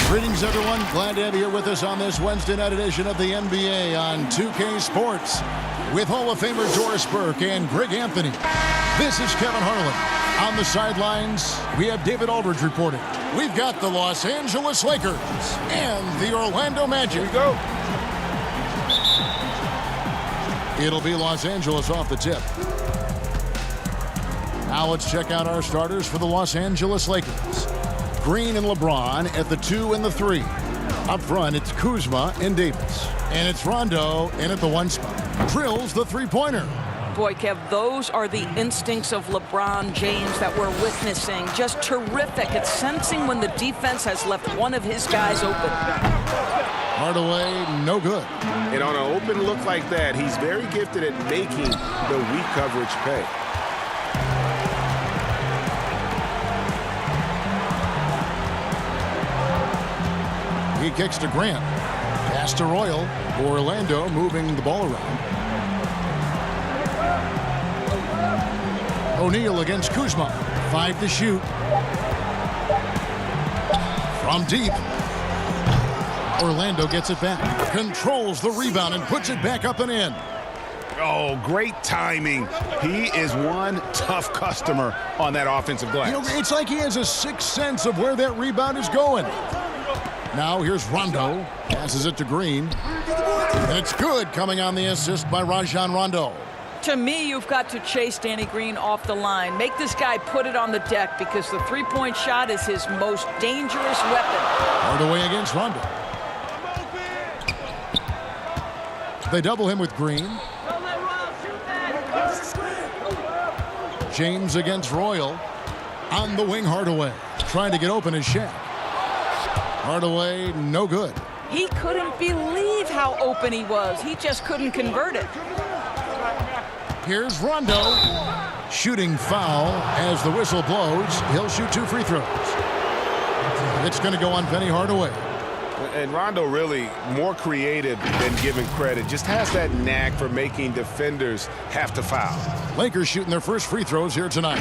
Greetings, everyone. Glad to have you with us on this Wednesday night edition of the NBA on 2K Sports with Hall of Famer Doris Burke and Greg Anthony. This is Kevin Harlan. On the sidelines, we have David Aldridge reporting. We've got the Los Angeles Lakers and the Orlando Magic. Here we go. It'll be Los Angeles off the tip. Now let's check out our starters for the Los Angeles Lakers. Green and LeBron at the 2 and the 3. Up front, it's Kuzma and Davis. And it's Rondo in at the 1 spot. Drills the three-pointer. Boy, Kev, those are the instincts of LeBron James that we're witnessing. Just terrific at sensing when the defense has left one of his guys open. Hardaway, no good. And on an open look like that, he's very gifted at making the weak coverage pay. He kicks to Grant. Pass to Royal. Orlando moving the ball around. O'Neal against Kuzma. 5 to shoot. From deep. Orlando gets it back. Controls the rebound and puts it back up and in. Oh, great timing. He is one tough customer on that offensive glass. You know, it's like he has a sixth sense of where that rebound is going. Now here's Rondo. Passes it to Green. And it's good, coming on the assist by Rajon Rondo. To me, you've got to chase Danny Green off the line. Make this guy put it on the deck because the three-point shot is his most dangerous weapon. Hardaway against Rondo. They double him with Green. James against Royal. On the wing, Hardaway. Trying to get open is Shaq. Hardaway, no good. He couldn't believe how open he was. He just couldn't convert it. Here's Rondo. Shooting foul as the whistle blows. He'll shoot 2 free throws. It's going to go on Penny Hardaway. And Rondo really more creative than given credit. Just has that knack for making defenders have to foul. Lakers shooting their first free throws here tonight.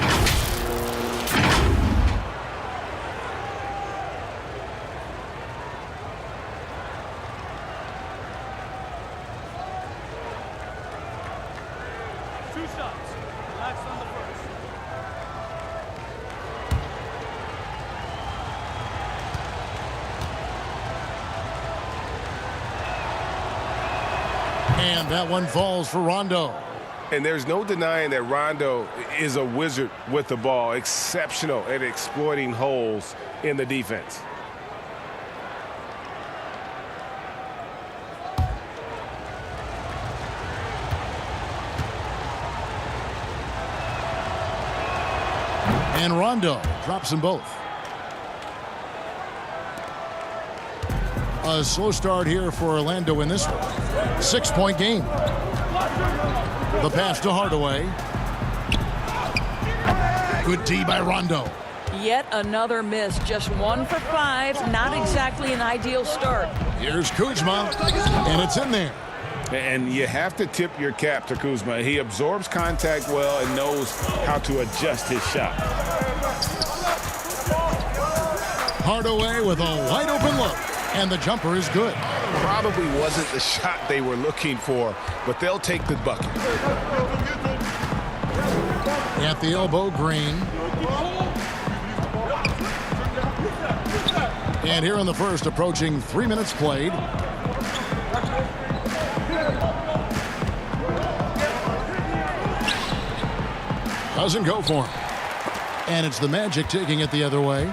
And that one falls for Rondo. And there's no denying that Rondo is a wizard with the ball. Exceptional at exploiting holes in the defense. And Rondo drops them both. A slow start here for Orlando in this one. 6-point game. The pass to Hardaway. Good D by Rondo. Yet another miss. Just 1 for 5. Not exactly an ideal start. Here's Kuzma, and it's in there. And you have to tip your cap to Kuzma. He absorbs contact well and knows how to adjust his shot. Hardaway with a wide open look, and the jumper is good. Probably wasn't the shot they were looking for, but they'll take the bucket. At the elbow, Green. And here in the first, approaching 3 minutes played. Doesn't go for him. And it's the Magic taking it the other way.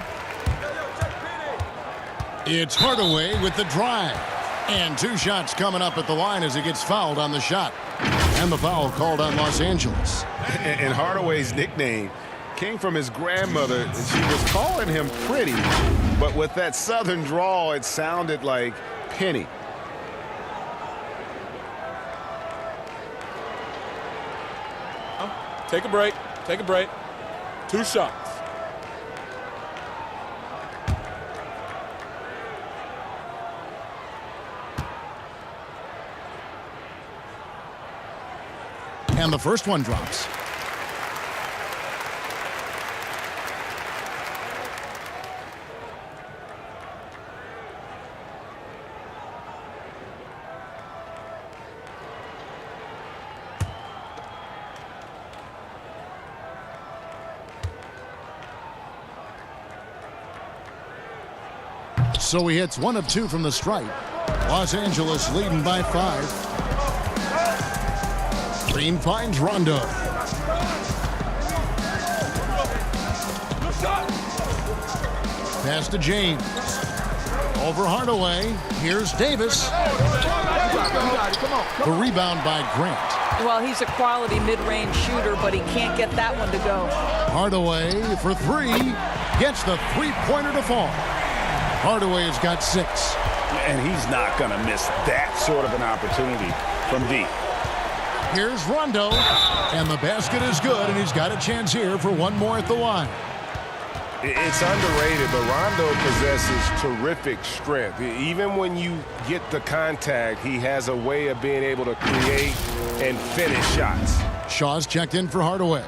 It's Hardaway with the drive. And 2 shots coming up at the line as he gets fouled on the shot. And the foul called on Los Angeles. And Hardaway's nickname came from his grandmother. She was calling him Pretty, but with that southern drawl, it sounded like Penny. Take a break. Take a break. 2 shots. And the first one drops. So he hits 1 of 2 from the stripe. Los Angeles leading by 5. Green finds Rondo. Pass to James. Over Hardaway. Here's Davis. The rebound by Grant. Well, he's a quality mid-range shooter, but he can't get that one to go. Hardaway for 3. Gets the three-pointer to fall. Hardaway has got 6. And he's not going to miss that sort of an opportunity from deep. Here's Rondo. And the basket is good, and he's got a chance here for one more at the line. It's underrated, but Rondo possesses terrific strength. Even when you get the contact, he has a way of being able to create and finish shots. Shaw's checked in for Hardaway.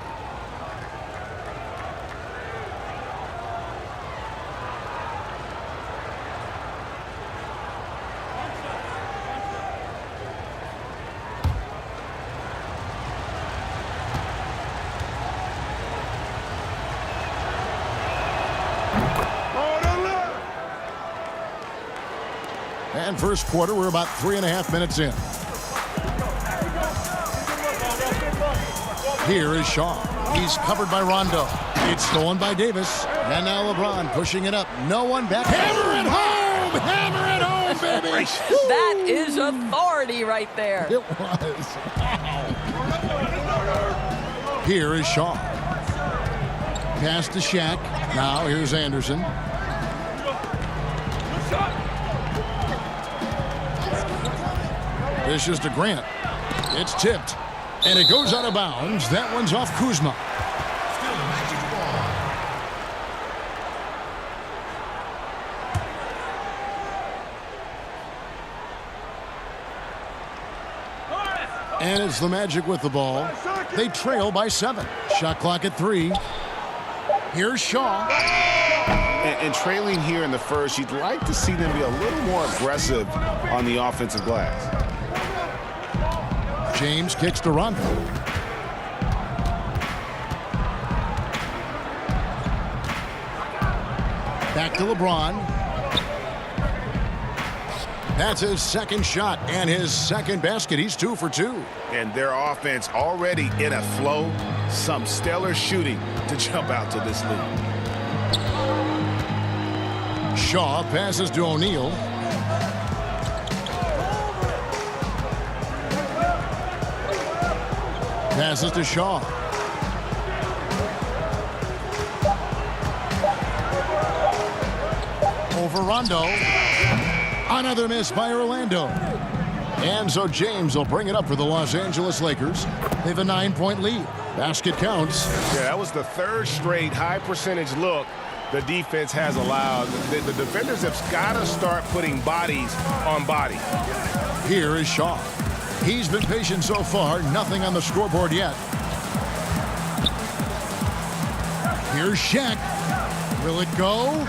And first quarter, we're about 3.5 minutes in. Here is Shaw. He's covered by Rondo. It's stolen by Davis. And now LeBron pushing it up. No one back. Hammer it home! Hammer it home, baby! That is authority right there. It was. Wow. Here is Shaw. Pass to Shaq. Now here's Anderson. This is to Grant. It's tipped. And it goes out of bounds. That one's off Kuzma. And it's the Magic with the ball. They trail by 7. Shot clock at 3. Here's Shaw. And trailing here in the first, you'd like to see them be a little more aggressive on the offensive glass. James kicks to Rondo. Back to LeBron. That's his second shot and his second basket. He's 2 for 2. And their offense already in a flow. Some stellar shooting to jump out to this lead. Shaw passes to O'Neal. Passes to Shaw. Over Rondo. Another miss by Orlando. And so James will bring it up for the Los Angeles Lakers. They have a 9-point lead. Basket counts. Yeah, that was the third straight high percentage look the defense has allowed. The defenders have got to start putting bodies on body. Here is Shaw. He's been patient so far. Nothing on the scoreboard yet. Here's Shaq. Will it go?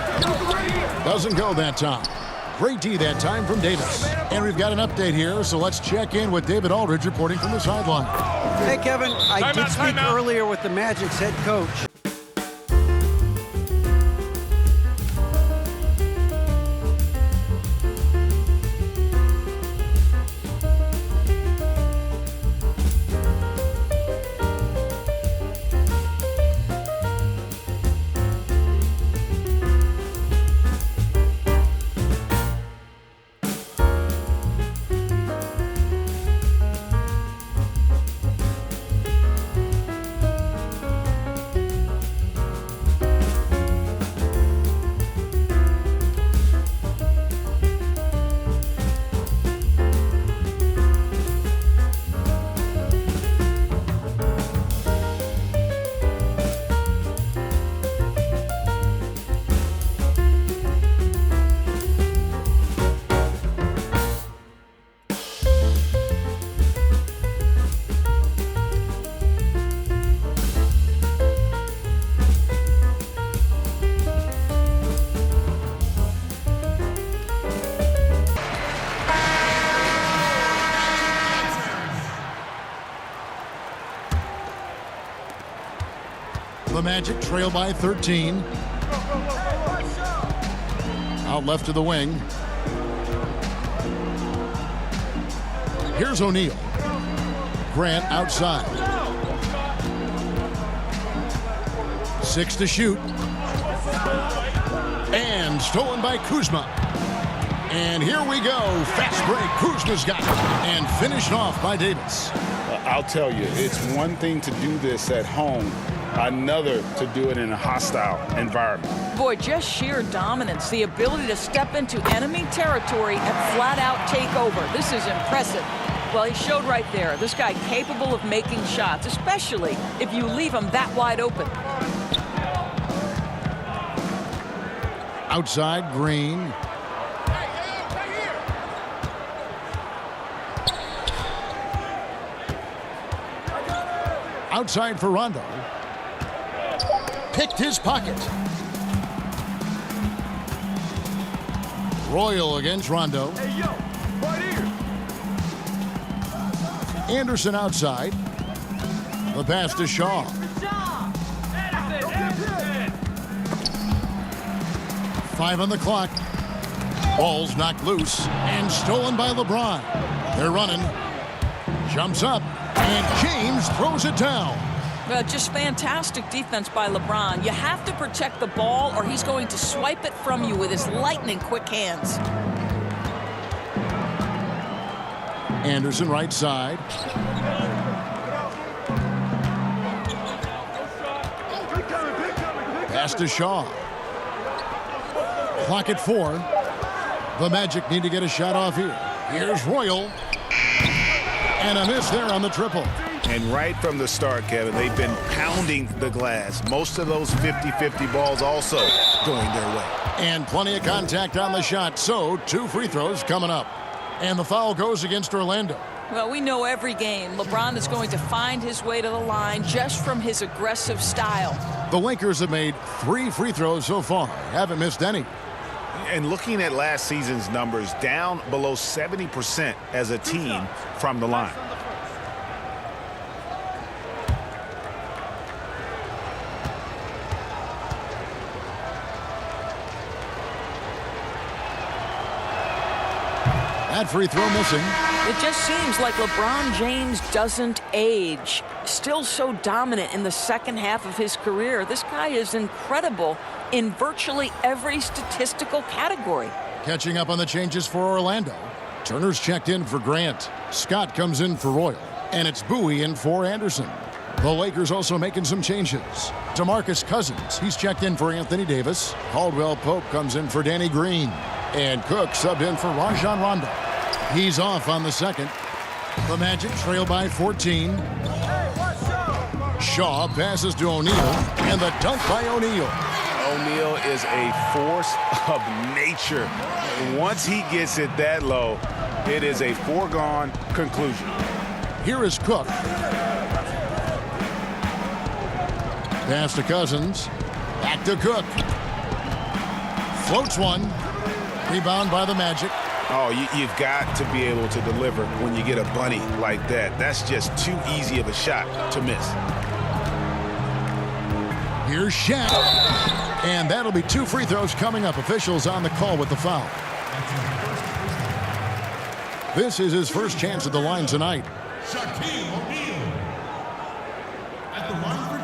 Doesn't go that time. Great D that time from Davis. And we've got an update here, so let's check in with David Aldridge reporting from the sideline. Hey, Kevin, I did speak earlier with the Magic's head coach. The Magic trail by 13. Out left to the wing. Here's O'Neal. Grant outside. 6 to shoot. And stolen by Kuzma. And here we go. Fast break. Kuzma's got it. And finished off by Davis. I'll tell you, it's one thing to do this at home, another to do it in a hostile environment. Boy, just sheer dominance, the ability to step into enemy territory and flat out take over. This is impressive. Well, he showed right there, this guy capable of making shots, especially if you leave him that wide open. Outside, Green. Outside for Rondo. Picked his pocket. Royal against Rondo. Hey, yo, right here. Anderson outside. The pass to Shaw. 5 on the clock. Ball's knocked loose and stolen by LeBron. They're running. Jumps up. And James throws it down. Well, just fantastic defense by LeBron. You have to protect the ball or he's going to swipe it from you with his lightning quick hands. Anderson right side. Pass to Shaw. Clock at 4. The Magic need to get a shot off here. Here's Royal. And a miss there on the triple. And right from the start, Kevin, they've been pounding the glass. Most of those 50-50 balls also going their way. And plenty of contact on the shot. So 2 free throws coming up. And the foul goes against Orlando. Well, we know every game LeBron is going to find his way to the line just from his aggressive style. The Lakers have made 3 free throws so far. Haven't missed any. And looking at last season's numbers, down below 70% as a team from the line. That free throw missing. It just seems like LeBron James doesn't age. Still so dominant in the second half of his career. This guy is incredible in virtually every statistical category. Catching up on the changes for Orlando. Turner's checked in for Grant. Scott comes in for Royal. And it's Bowie in for Anderson. The Lakers also making some changes. DeMarcus Cousins, he's checked in for Anthony Davis. Caldwell Pope comes in for Danny Green. And Cook subbed in for Rajon Rondo. He's off on the second. The Magic trail by 14. Shaw passes to O'Neal. And the dunk by O'Neal. O'Neal is a force of nature. Once he gets it that low, it is a foregone conclusion. Here is Cook. Pass to Cousins. Back to Cook. Floats one. Rebound by the Magic. Oh, you've got to be able to deliver when you get a bunny like that. That's just too easy of a shot to miss. Here's Shaq. And that'll be 2 free throws coming up. Officials on the call with the foul. This is his first chance at the line tonight. Shaquille O'Neal at the line for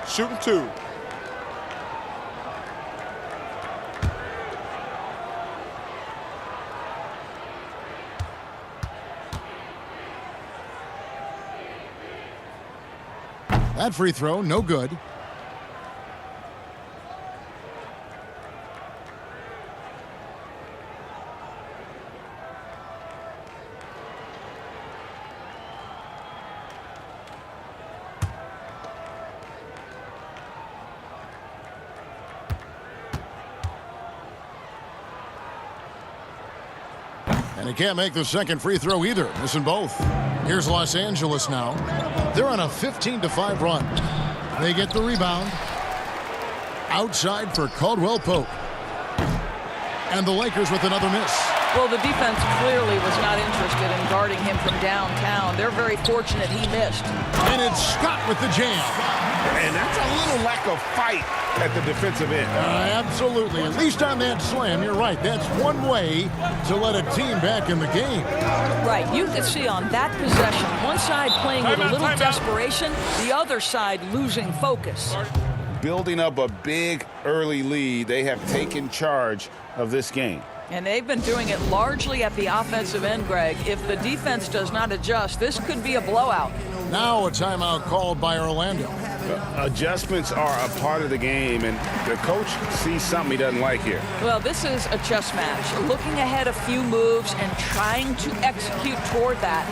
2. Shooting 2. That free throw, no good. And he can't make the second free throw either, missing both. Here's Los Angeles now. They're on a 15-5 run. They get the rebound. Outside for Caldwell Pope. And the Lakers with another miss. Well, the defense clearly was not interested in guarding him from downtown. They're very fortunate he missed. And it's Scott with the jam. And that's a little lack of fight at the defensive end. Absolutely. At least on that slam, you're right. That's one way to let a team back in the game. Right. You could see on that possession, one side playing with a little desperation, the other side losing focus. Building up a big early lead, they have taken charge of this game. And they've been doing it largely at the offensive end, Greg. If the defense does not adjust, this could be a blowout. Now a timeout called by Orlando. Adjustments are a part of the game, and the coach sees something he doesn't like here. Well, this is a chess match. Looking ahead a few moves and trying to execute toward that.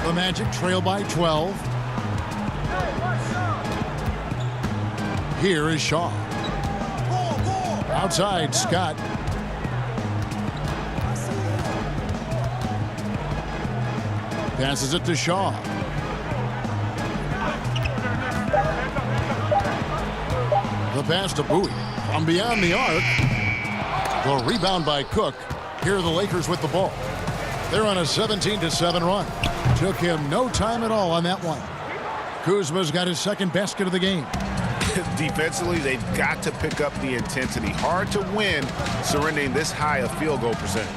The Magic trail by 12. Here is Shaw. Outside, Scott. Passes it to Shaw. The pass to Bowie. From beyond the arc. The rebound by Cook. Here are the Lakers with the ball. They're on a 17-7 run. Took him no time at all on that one. Kuzma's got his second basket of the game. Defensively, they've got to pick up the intensity. Hard to win surrendering this high a field goal percentage.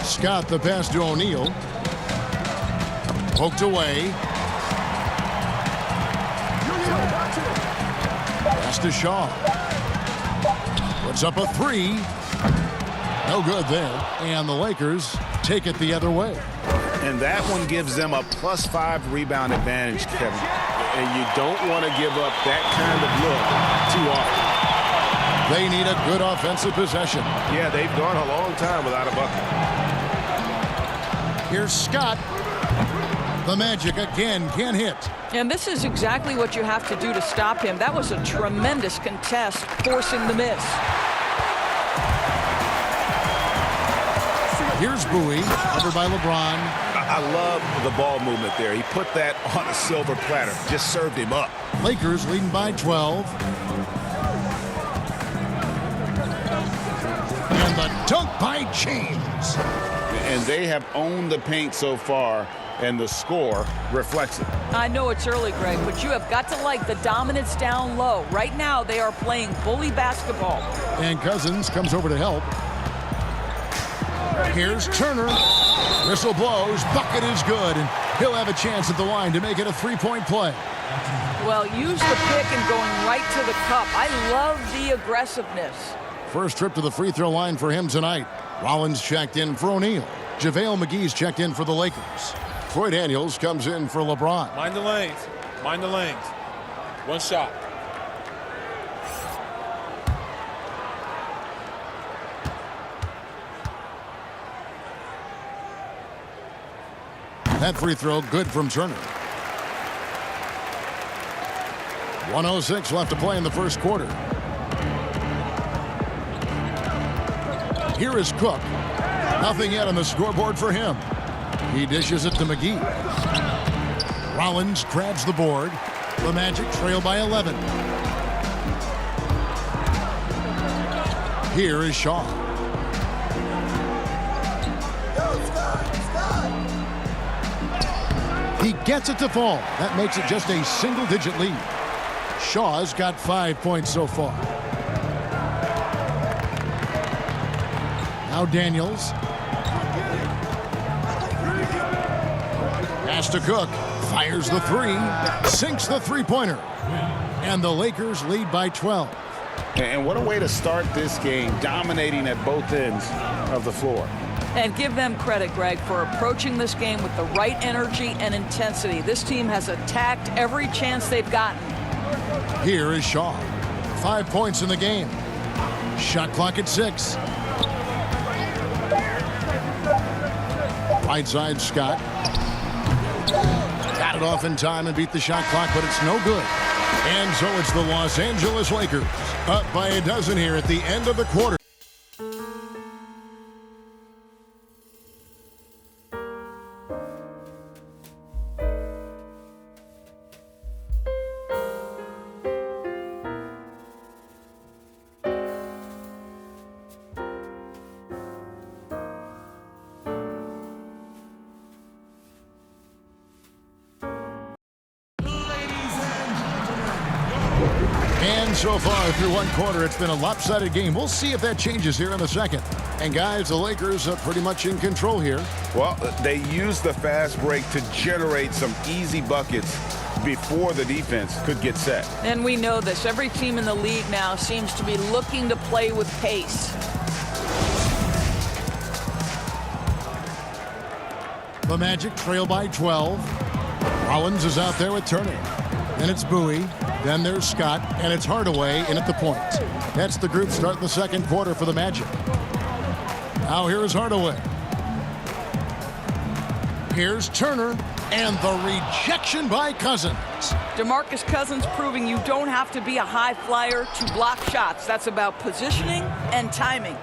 Scott, the pass to O'Neal. Poked away. Pass to Shaw. Puts up a three. No good there. And the Lakers take it the other way. And that one gives them a +5 rebound advantage, Kevin. And you don't want to give up that kind of look too often. They need a good offensive possession. Yeah, they've gone a long time without a bucket. Here's Scott. The Magic again can't hit. And this is exactly what you have to do to stop him. That was a tremendous contest, forcing the miss. Here's Bowie, covered by LeBron. I love the ball movement there. He put that on a silver platter. Just served him up. Lakers leading by 12. And the dunk by James. And they have owned the paint so far, and the score reflects it. I know it's early, Greg, but you have got to like the dominance down low. Right now, they are playing bully basketball. And Cousins comes over to help. Here's Turner. Whistle blows. Bucket is good. And he'll have a chance at the line to make it a three-point play. Well, use the pick and going right to the cup. I love the aggressiveness. First trip to the free throw line for him tonight. Rollins checked in for O'Neal. JaVale McGee's checked in for the Lakers. Troy Daniels comes in for LeBron. Mind the lanes. Mind the lanes. One shot. That free throw good from Turner. 1:06 left to play in the first quarter. Here is Cook. Nothing yet on the scoreboard for him. He dishes it to McGee. Rollins grabs the board. The Magic trail by 11. Here is Shaw. He gets it to fall. That makes it just a single-digit lead. Shaw's got 5 points so far. Now Daniels. Pass to Cook. Fires the three. Sinks the three-pointer. And the Lakers lead by 12. And what a way to start this game, dominating at both ends of the floor. And give them credit, Greg, for approaching this game with the right energy and intensity. This team has attacked every chance they've gotten. Here is Shaw. 5 points in the game. Shot clock at 6. Right side, Scott. Got it off in time and beat the shot clock, but it's no good. And so it's the Los Angeles Lakers up by a dozen here at the end of the quarter. And so far through one quarter, it's been a lopsided game. We'll see if that changes here in the second. And guys, the Lakers are pretty much in control here. Well, they used the fast break to generate some easy buckets before the defense could get set. And we know this. Every team in the league now seems to be looking to play with pace. The Magic trail by 12. Rollins is out there with Turner. Then it's Bowie. Then there's Scott. And it's Hardaway in at the point. That's the group starting the second quarter for the Magic. Now here's Hardaway. Here's Turner. And the rejection by Cousins. DeMarcus Cousins proving you don't have to be a high flyer to block shots. That's about positioning and timing.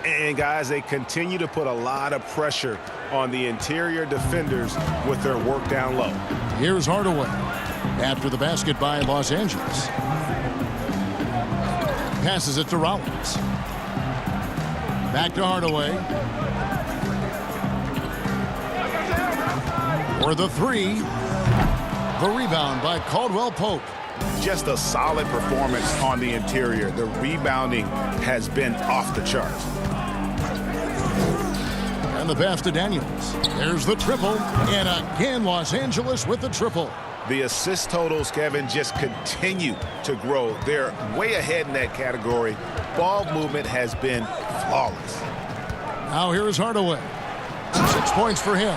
And guys, they continue to put a lot of pressure on the interior defenders with their work down low. Here's Hardaway after the basket by Los Angeles. Passes it to Rollins. Back to Hardaway. For the three. The rebound by Caldwell Pope. Just a solid performance on the interior. The rebounding has been off the charts. And the pass to Daniels. There's the triple. And again, Los Angeles with the triple. The assist totals, Kevin, just continue to grow. They're way ahead in that category. Ball movement has been flawless. Now here is Hardaway. 6 points for him.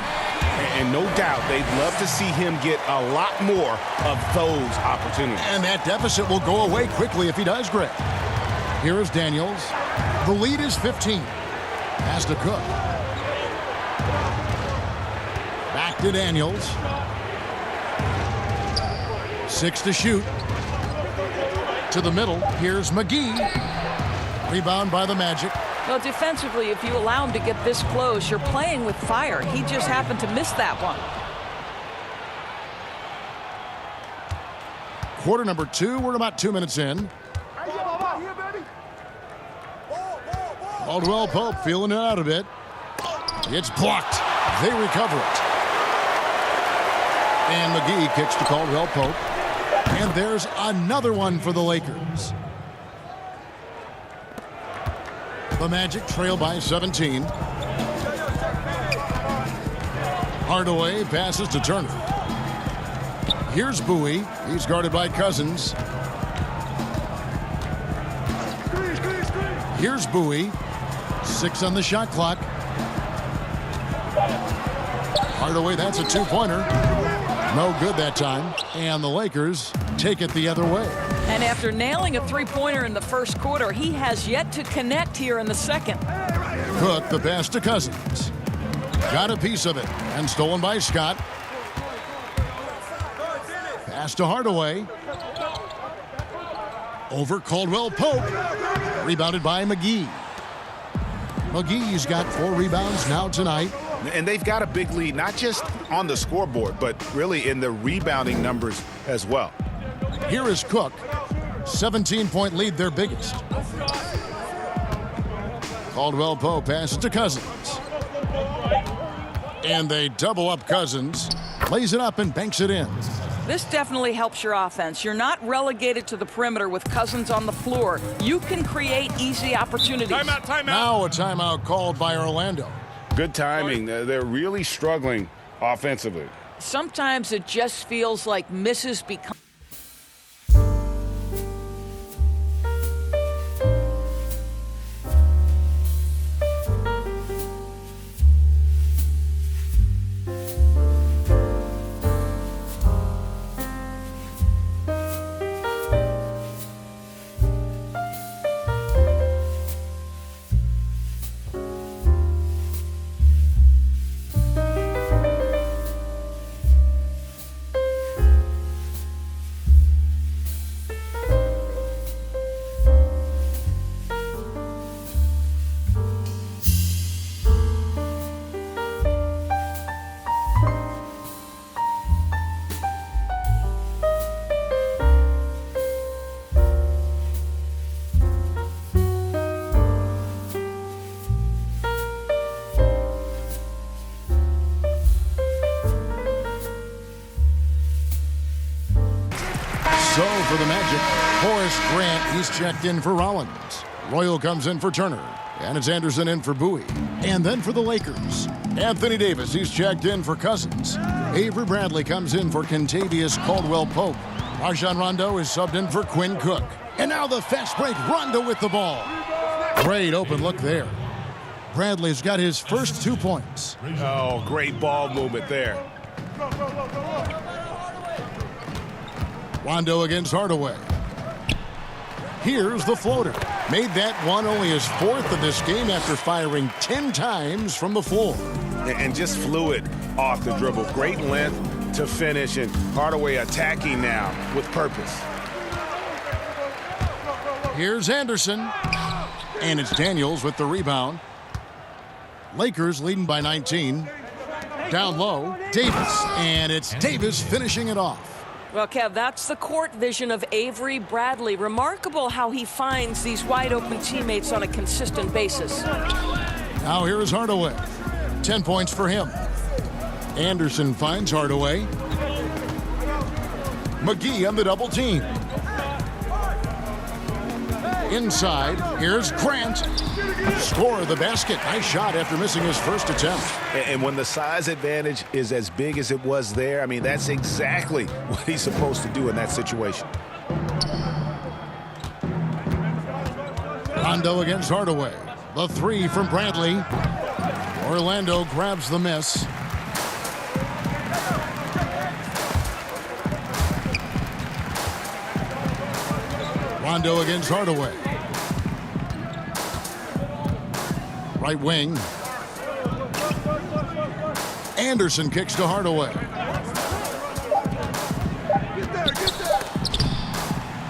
And no doubt they'd love to see him get a lot more of those opportunities. And that deficit will go away quickly if he does, Greg. Here is Daniels. The lead is 15. Pass to Cook. Back to Daniels. 6 to shoot. To the middle. Here's McGee. Rebound by the Magic. Well, defensively, if you allow him to get this close, you're playing with fire. He just happened to miss that one. Quarter number 2. We're about 2 minutes in. Caldwell Pope feeling it out a bit. It's blocked. They recover it. And McGee kicks to Caldwell Pope. And there's another one for the Lakers. The Magic trail by 17. Hardaway passes to Turner. Here's Bowie. He's guarded by Cousins. Here's Bowie. 6 on the shot clock. Hardaway, that's a two-pointer. No good that time. And the Lakers take it the other way. And after nailing a three-pointer in the first quarter, he has yet to connect here in the second. Cook, the pass to Cousins. Got a piece of it. And stolen by Scott. Pass to Hardaway. Over Caldwell Pope. Rebounded by McGee. McGee's got 4 rebounds now tonight. And they've got a big lead, not just on the scoreboard, but really in the rebounding numbers as well. Here is Cook. 17-point lead, their biggest. Caldwell Pope passes to Cousins. And they double up Cousins. Lays it up and banks it in. This definitely helps your offense. You're not relegated to the perimeter with Cousins on the floor. You can create easy opportunities. Timeout. Now a timeout called by Orlando. Good timing. They're really struggling offensively. Sometimes it just feels like misses become for the Magic. Horace Grant, he's checked in for Rollins. Royal comes in for Turner. And it's Anderson in for Bowie. And then for the Lakers, Anthony Davis, he's checked in for Cousins. Avery Bradley comes in for Kentavious Caldwell-Pope. Rajon Rondo is subbed in for Quinn Cook. And now the fast break, Rondo with the ball. Great open look there. Bradley's got his first 2 points. Oh, great ball movement there. Rondo against Hardaway. Here's the floater. Made that one only his 4th of this game after firing 10 times from the floor. And just fluid off the dribble. Great length to finish, and Hardaway attacking now with purpose. Here's Anderson. And it's Daniels with the rebound. Lakers leading by 19. Down low, Davis. And it's Davis finishing it off. Well, Kev, that's the court vision of Avery Bradley. Remarkable how he finds these wide-open teammates on a consistent basis. Now here is Hardaway. 10 points for him. Anderson finds Hardaway. McGee on the double team. Inside, here's Grant. Score the basket. Nice shot after missing his first attempt. And when the size advantage is as big as it was there, I mean, that's exactly what he's supposed to do in that situation. Rondo against Hardaway. The 3 from Bradley. Orlando grabs the miss. Rondo against Hardaway. Right wing. Anderson kicks to Hardaway.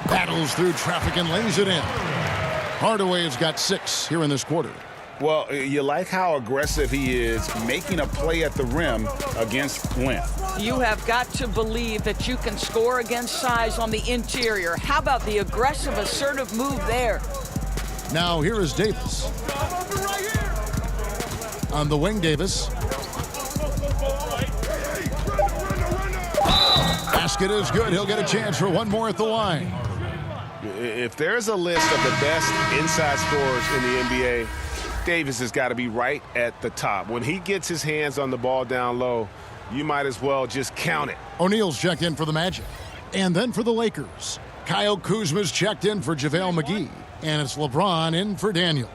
Battles through traffic and lays it in. Hardaway has got 6 here in this quarter. Well, you like how aggressive he is making a play at the rim against length. You have got to believe that you can score against size on the interior. How about the aggressive, assertive move there? Now here is Davis. On the wing, Davis. Basket is good. He'll get a chance for one more at the line. If there's a list of the best inside scorers in the NBA, Davis has got to be right at the top. When he gets his hands on the ball down low, you might as well just count it. O'Neal's checked in for the Magic. And then for the Lakers, Kyle Kuzma's checked in for JaVale McGee. And it's LeBron in for Daniels.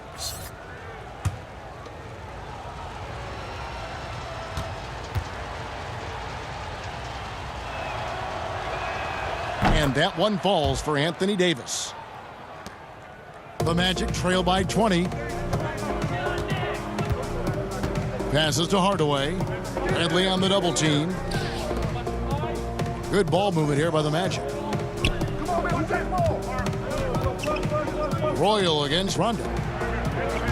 And that one falls for Anthony Davis. The Magic trail by 20. Passes to Hardaway. Bradley on the double team. Good ball movement here by the Magic. Royal against Rondo.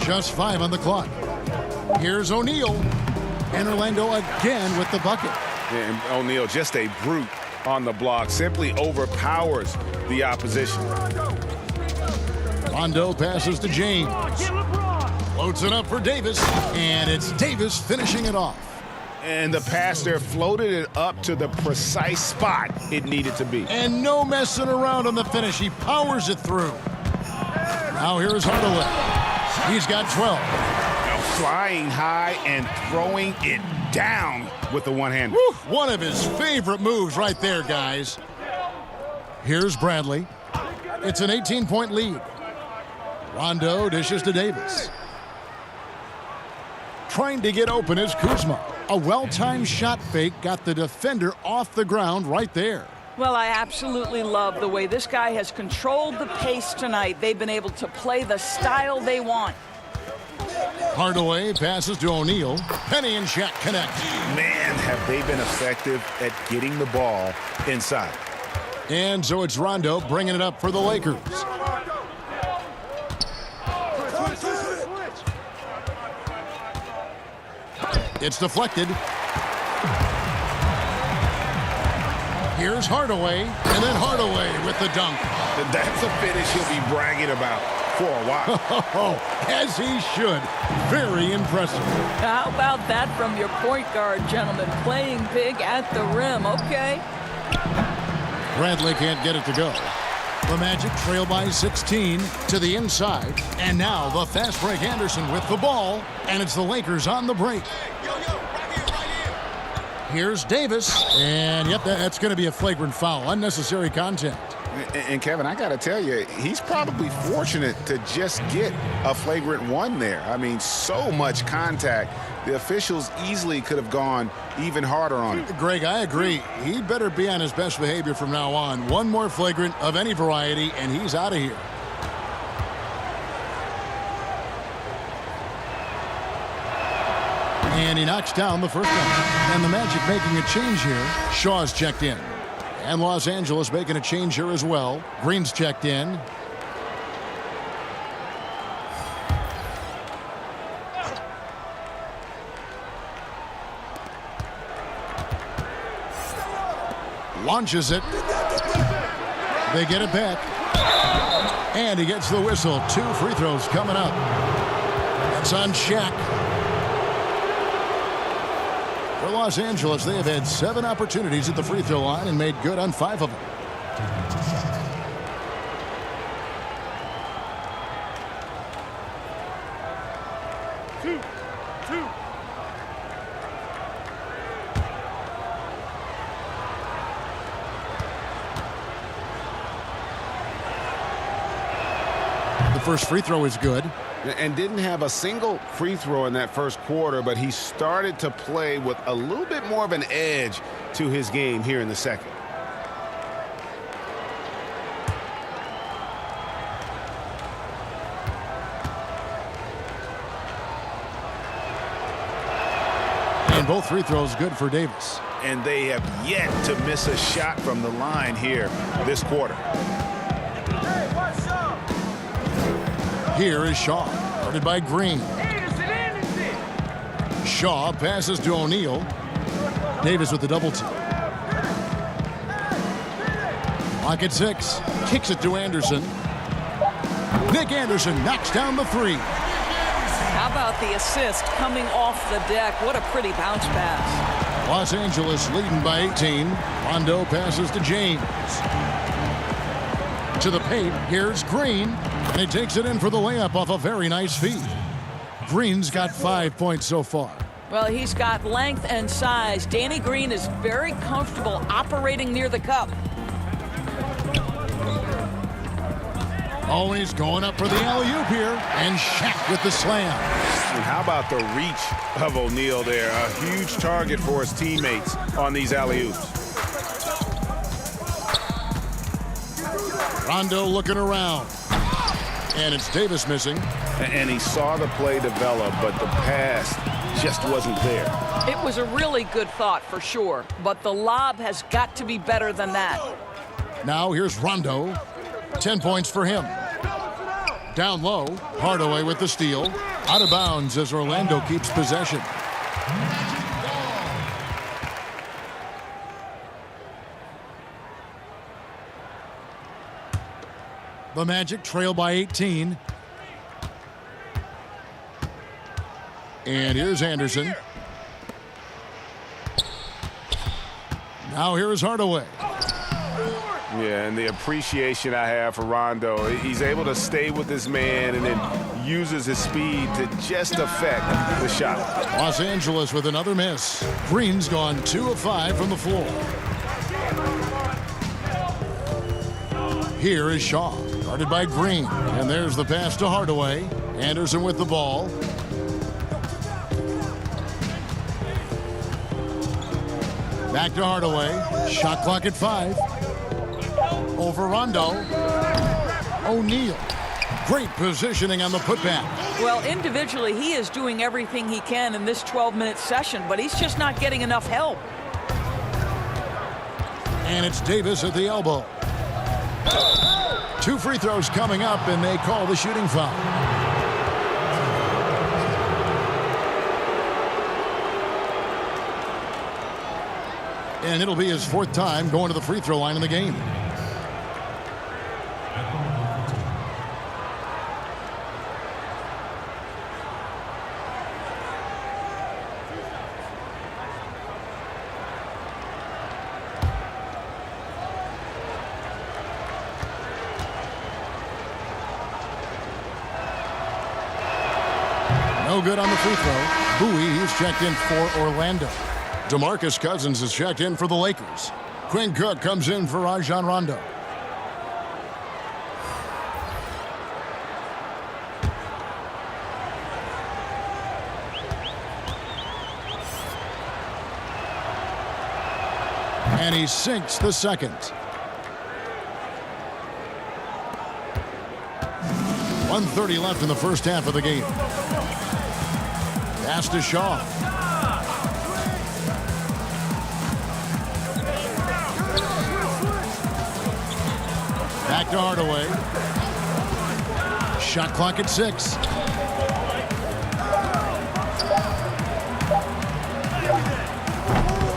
Just 5 on the clock. Here's O'Neal. And Orlando again with the bucket. And O'Neal, just a brute on the block, simply overpowers the opposition. Rondo passes to James. Floats it up for Davis. And it's Davis finishing it off. And the pass there floated it up to the precise spot it needed to be. And no messing around on the finish. He powers it through. Now here's Hardaway. He's got 12. Flying high and throwing it down with the one-hander. One of his favorite moves right there, guys. Here's Bradley. It's an 18-point lead. Rondo dishes to Davis. Trying to get open is Kuzma. A well-timed shot fake got the defender off the ground right there. Well, I absolutely love the way this guy has controlled the pace tonight. They've been able to play the style they want. Hardaway passes to O'Neal. Penny and Shaq connect. Man, have they been effective at getting the ball inside. And so it's Rondo bringing it up for the Lakers. It's deflected. Here's Hardaway, and then Hardaway with the dunk. That's a finish he'll be bragging about for a while. As he should. Very impressive. How about that from your point guard, gentlemen? Playing big at the rim, okay? Bradley can't get it to go. The Magic trail by 16 to the inside. And now the fast break Anderson with the ball. And it's the Lakers on the break. Here's Davis. And, yep, that's going to be a flagrant foul. Unnecessary contact. And Kevin, I got to tell you, he's probably fortunate to just get a flagrant one there. I mean, so much contact. The officials easily could have gone even harder on him. Greg, I agree. He better be on his best behavior from now on. One more flagrant of any variety, and he's out of here. And he knocks down the first one. And the Magic making a change here. Shaw's checked in. And Los Angeles making a change here as well. Green's checked in. Launches it. They get it back. And he gets the whistle. 2 free throws coming up. That's on Shaq. For Los Angeles, they have had 7 opportunities at the free throw line and made good on 5 of them. The first free throw is good. And didn't have a single free throw in that first quarter, but he started to play with a little bit more of an edge to his game here in the second. And both free throws good for Davis. And they have yet to miss a shot from the line here this quarter. Here is Shaw, guarded by Green. Shaw passes to O'Neal. Davis with the double team. Clock at 6. Kicks it to Anderson. Nick Anderson knocks down the 3. How about the assist coming off the deck? What a pretty bounce pass. Los Angeles leading by 18. Rondo passes to James. To the paint, here's Green. And he takes it in for the layup off a very nice feed. Green's got 5 points so far. Well, he's got length and size. Danny Green is very comfortable operating near the cup. Always going up for the alley-oop here. And Shaq with the slam. And how about the reach of O'Neal there? A huge target for his teammates on these alley-oops. Rondo looking around. And it's Davis missing. And he saw the play develop, but the pass just wasn't there. It was a really good thought for sure, but the lob has got to be better than that. Now here's Rondo. 10 points for him. Down low, Hardaway with the steal. Out of bounds as Orlando keeps possession. The Magic trail by 18. And here's Anderson. Now here's Hardaway. Yeah, and the appreciation I have for Rondo, he's able to stay with this man and then uses his speed to just affect the shot. Los Angeles with another miss. Green's gone 2 of 5 from the floor. Here is Shaw, guarded by Green. And there's the pass to Hardaway. Anderson with the ball. Back to Hardaway. Shot clock at 5. Over Rondo. O'Neal. Great positioning on the putback. Well, individually, he is doing everything he can in this 12-minute session, but he's just not getting enough help. And it's Davis at the elbow. 2 free throws coming up, and they call the shooting foul. And it'll be his 4th time going to the free throw line in the game. No good on the free throw. Bowie is checked in for Orlando. DeMarcus Cousins is checked in for the Lakers. Quinn Cook comes in for Rajon Rondo. And he sinks the second. 1:30 left in the first half of the game. Pass to Shaw. Back to Hardaway. Shot clock at 6.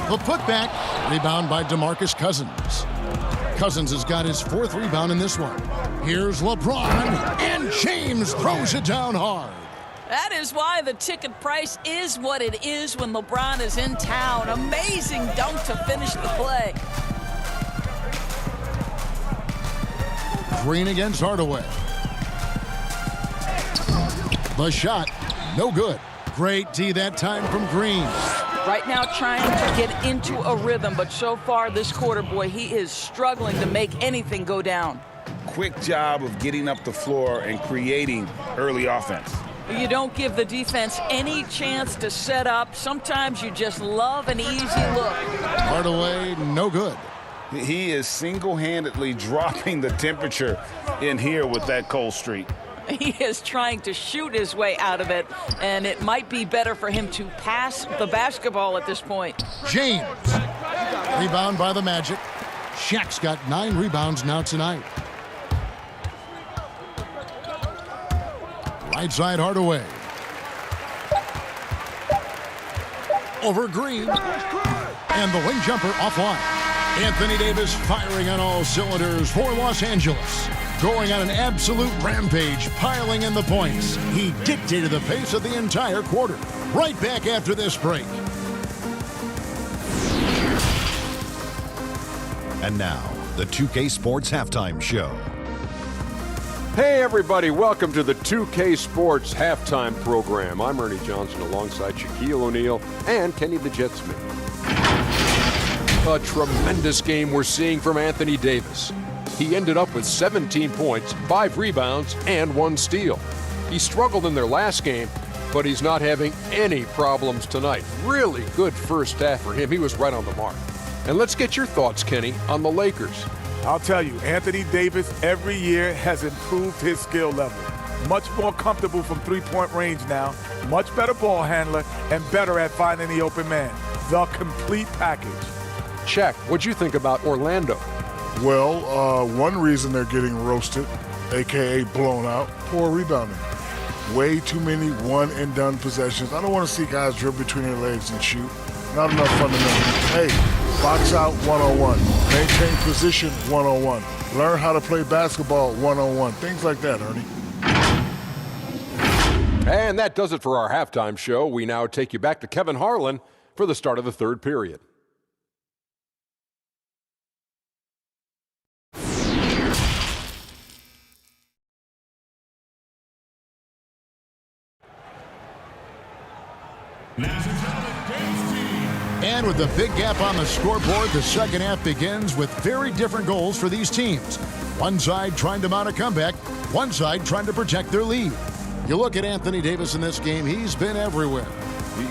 The putback. Rebound by DeMarcus Cousins. Cousins has got his 4th rebound in this one. Here's LeBron, and James throws it down hard. That is why the ticket price is what it is when LeBron is in town. Amazing dunk to finish the play. Green against Hardaway. The shot, no good. Great D that time from Green. Right now trying to get into a rhythm, but so far this quarter, boy, he is struggling to make anything go down. Quick job of getting up the floor and creating early offense. You don't give the defense any chance to set up. Sometimes you just love an easy look. Hardaway, no good. He is single-handedly dropping the temperature in here with that cold streak. He is trying to shoot his way out of it, and it might be better for him to pass the basketball at this point. James. Rebound by the Magic. Shaq's got 9 rebounds now tonight. Right side Hardaway. Over Green. And the wing jumper offline. Anthony Davis firing on all cylinders for Los Angeles. Going on an absolute rampage, piling in the points. He dictated the pace of the entire quarter. Right back after this break. And now, the 2K Sports Halftime Show. Hey everybody, welcome to the 2K Sports Halftime Program. I'm Ernie Johnson alongside Shaquille O'Neal and Kenny the Jet Smith. A tremendous game we're seeing from Anthony Davis. He ended up with 17 points, 5 rebounds, and 1 steal. He struggled in their last game, but he's not having any problems tonight. Really good first half for him. He was right on the mark. And let's get your thoughts, Kenny, on the Lakers. I'll tell you, Anthony Davis every year has improved his skill level. Much more comfortable from three-point range now, much better ball handler, and better at finding the open man. The complete package. Shaq, what'd you think about Orlando? Well, one reason they're getting roasted, a.k.a. blown out, poor rebounding. Way too many one-and-done possessions. I don't want to see guys dribble between their legs and shoot. Not enough fundamentals. Hey, box out 101. Maintain position 101. Learn how to play basketball 101. Things like that, Ernie. And that does it for our halftime show. We now take you back to Kevin Harlan for the start of the third period. And with the big gap on the scoreboard, the second half begins with very different goals for these teams. One side trying to mount a comeback, one side trying to protect their lead. You look at Anthony Davis in this game, he's been everywhere.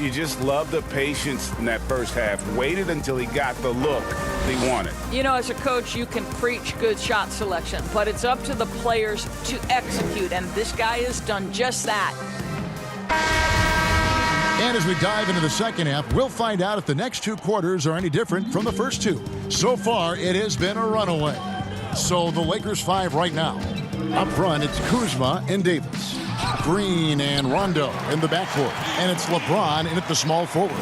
You just love the patience in that first half. Waited until he got the look he wanted. You know, as a coach, you can preach good shot selection, but it's up to the players to execute, and this guy has done just that. And as we dive into the second half, we'll find out if the next 2 quarters are any different from the first 2. So far, it has been a runaway. So the Lakers 5 right now. Up front, it's Kuzma and Davis. Green and Rondo in the backcourt. And it's LeBron in at the small forward.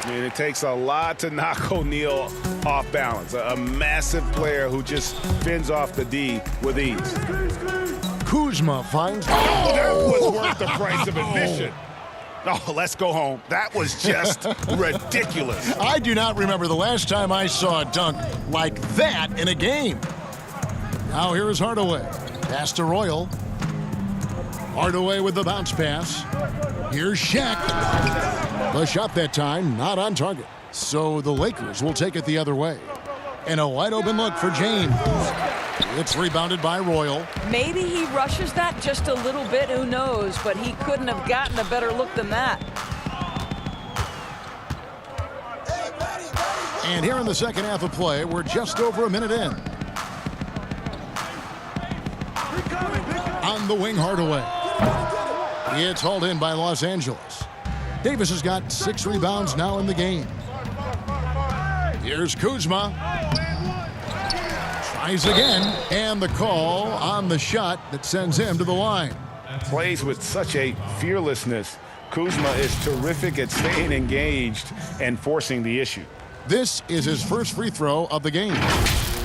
And it takes a lot to knock O'Neal off balance. A massive player who just fends off the D with ease. Kuzma finds... Oh, that was worth the price of admission. Oh, let's go home. That was just ridiculous. I do not remember the last time I saw a dunk like that in a game. Now here is Hardaway. Pass to Royal. Hardaway with the bounce pass. Here's Shaq. The shot that time not on target. So the Lakers will take it the other way. And a wide open look for James. It's rebounded by Royal. Maybe he rushes that just a little bit, who knows, but he couldn't have gotten a better look than that. And here in the second half of play, we're just over a minute in. On the wing, Hardaway. It's hauled in by Los Angeles. Davis has got 6 rebounds now in the game. Here's Kuzma. Tries again, and the call on the shot that sends him to the line. Plays with such a fearlessness. Kuzma is terrific at staying engaged and forcing the issue. This is his first free throw of the game.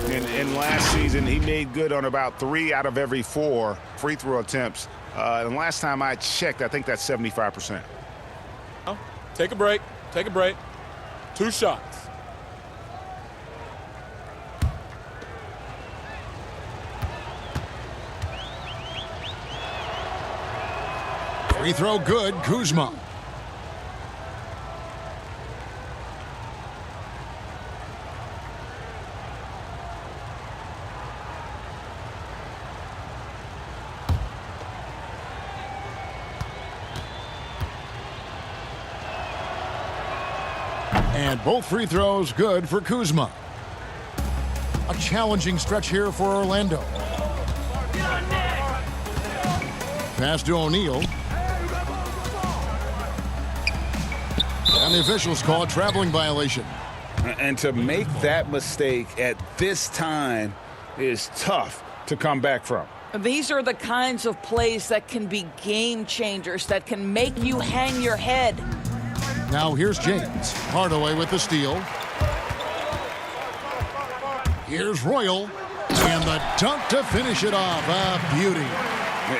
In last season, he made good on about 3 out of every 4 free throw attempts. And last time I checked, I think that's 75%. Take a break. Take a break. 2 shots. Free throw good, Kuzma. And both free throws good for Kuzma. A challenging stretch here for Orlando. Pass to O'Neal. And the officials call a traveling violation. And to make that mistake at this time is tough to come back from. These are the kinds of plays that can be game changers, that can make you hang your head. Now here's James. Hardaway with the steal. Here's Royal. And the dunk to finish it off. A beauty.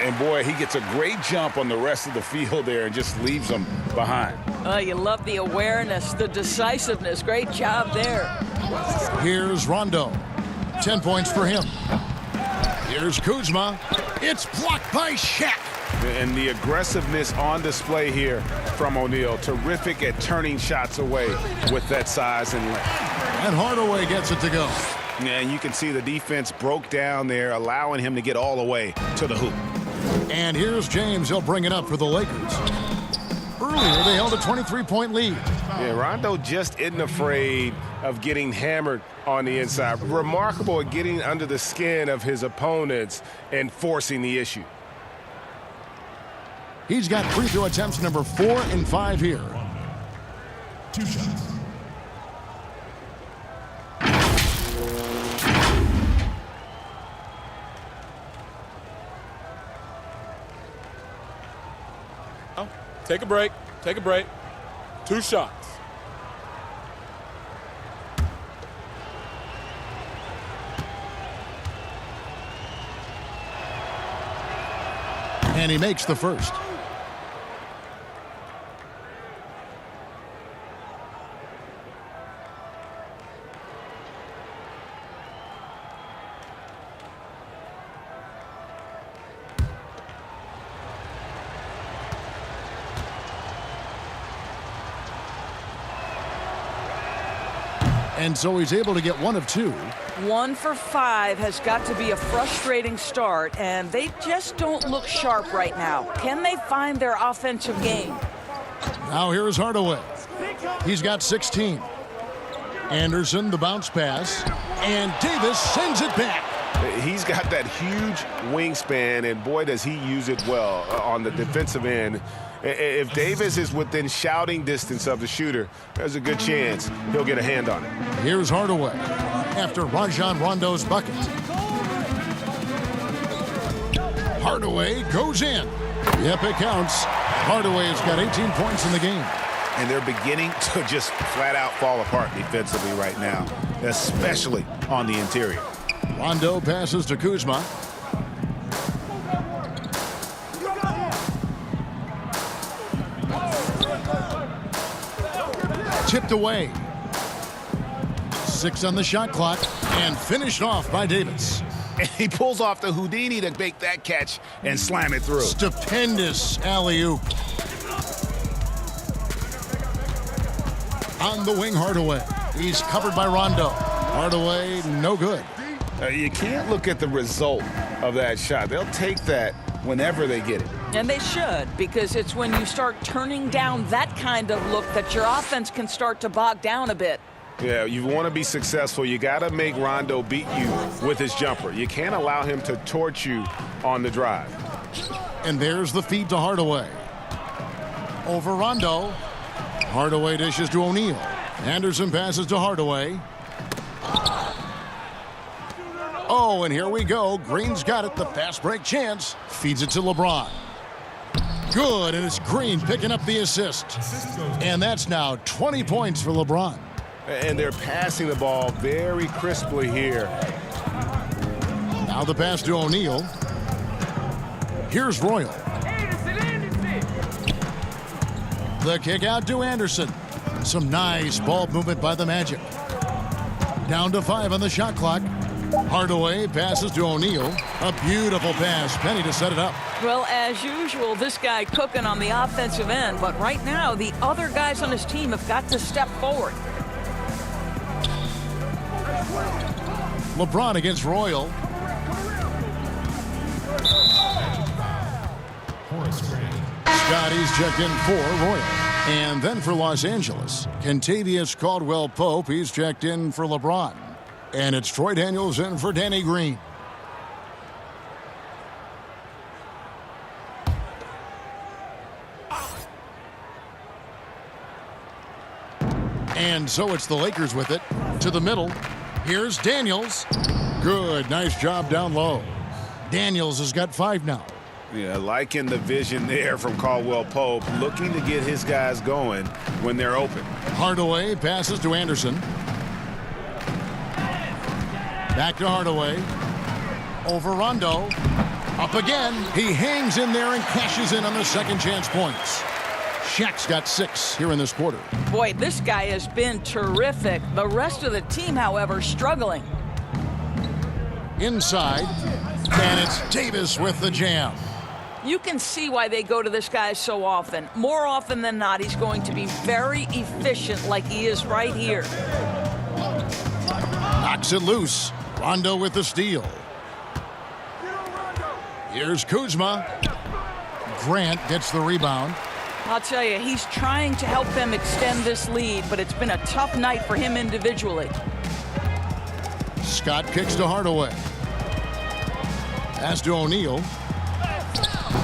And boy, he gets a great jump on the rest of the field there and just leaves them behind. You love the awareness, the decisiveness. Great job there. Here's Rondo. 10 points for him. Here's Kuzma. It's blocked by Shaq. And the aggressiveness on display here from O'Neal. Terrific at turning shots away with that size and length. And Hardaway gets it to go. And you can see the defense broke down there, allowing him to get all the way to the hoop. And here's James. He'll bring it up for the Lakers. Earlier, they held a 23-point lead. Yeah, Rondo just isn't afraid of getting hammered on the inside. Remarkable at getting under the skin of his opponents and forcing the issue. He's got free throw attempts number 4 and 5 here. 2 shots. Take a break. Take a break. 2 shots. And he makes the first. And so he's able to get 1 of 2. 1 for 5 has got to be a frustrating start, and they just don't look sharp right now. Can they find their offensive game? Now here's Hardaway. He's got 16. Anderson, the bounce pass. And Davis sends it back. He's got that huge wingspan, and boy, does he use it well on the defensive end. If Davis is within shouting distance of the shooter, there's a good chance he'll get a hand on it. Here's Hardaway after Rajon Rondo's bucket. Hardaway goes in. Yep, it counts. Hardaway's got 18 points in the game. And they're beginning to just flat out fall apart defensively right now, especially on the interior. Rondo passes to Kuzma. Tipped away. 6 on the shot clock and finished off by Davis. And he pulls off the Houdini to make that catch and slam it through. Stupendous alley-oop. On the wing, Hardaway. He's covered by Rondo. Hardaway, no good. You can't look at the result of that shot. They'll take that whenever they get it. And they should, because it's when you start turning down that kind of look that your offense can start to bog down a bit. Yeah, you want to be successful. You got to make Rondo beat you with his jumper. You can't allow him to torch you on the drive. And there's the feed to Hardaway. Over Rondo. Hardaway dishes to O'Neal. Anderson passes to Hardaway. Oh, and here we go. Green's got it. The fast break chance. Feeds it to LeBron. Good, and it's Green picking up the assist. And that's now 20 points for LeBron. And they're passing the ball very crisply here. Now the pass to O'Neal. Here's Royal. The kick out to Anderson. Some nice ball movement by the Magic. Down to 5 on the shot clock. Hardaway passes to O'Neal. A beautiful pass. Penny to set it up. Well, as usual, this guy cooking on the offensive end. But right now, the other guys on his team have got to step forward. LeBron against Royal. Scotty's checked in for Royal. And then for Los Angeles, Kentavious Caldwell-Pope. He's checked in for LeBron. And it's Troy Daniels in for Danny Green. And so it's the Lakers with it. To the middle. Here's Daniels. Good. Nice job down low. Daniels has got 5 now. Yeah, liking the vision there from Caldwell-Pope, looking to get his guys going when they're open. Hardaway passes to Anderson. Back to Hardaway. Over Rondo. Up again. He hangs in there and cashes in on the second chance points. Shaq's got 6 here in this quarter. Boy, this guy has been terrific. The rest of the team, however, struggling. Inside. And it's Davis with the jam. You can see why they go to this guy so often. More often than not, he's going to be very efficient like he is right here. Knocks it loose. Rondo with the steal. Here's Kuzma. Grant gets the rebound. I'll tell you, he's trying to help them extend this lead, but it's been a tough night for him individually. Scott kicks to Hardaway. Pass to O'Neal.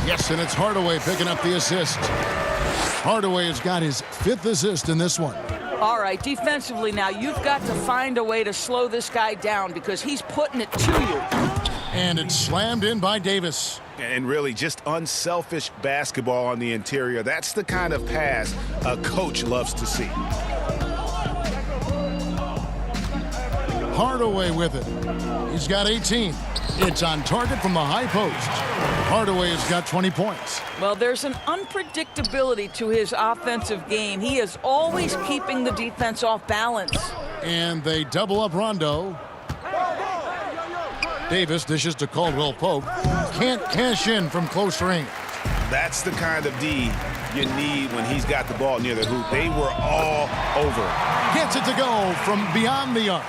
Yes, and it's Hardaway picking up the assist. Hardaway has got his 5th assist in this one. All right, defensively now, you've got to find a way to slow this guy down because he's putting it to you. And it's slammed in by Davis. And really just unselfish basketball on the interior. That's the kind of pass a coach loves to see. Hardaway with it. He's got 18. It's on target from the high post. Hardaway has got 20 points. Well, there's an unpredictability to his offensive game. He is always keeping the defense off balance. And they double up Rondo. Davis dishes to Caldwell-Pope. Can't cash in from close range. That's the kind of D you need when he's got the ball near the hoop. They were all over it. Gets it to go from beyond the arc.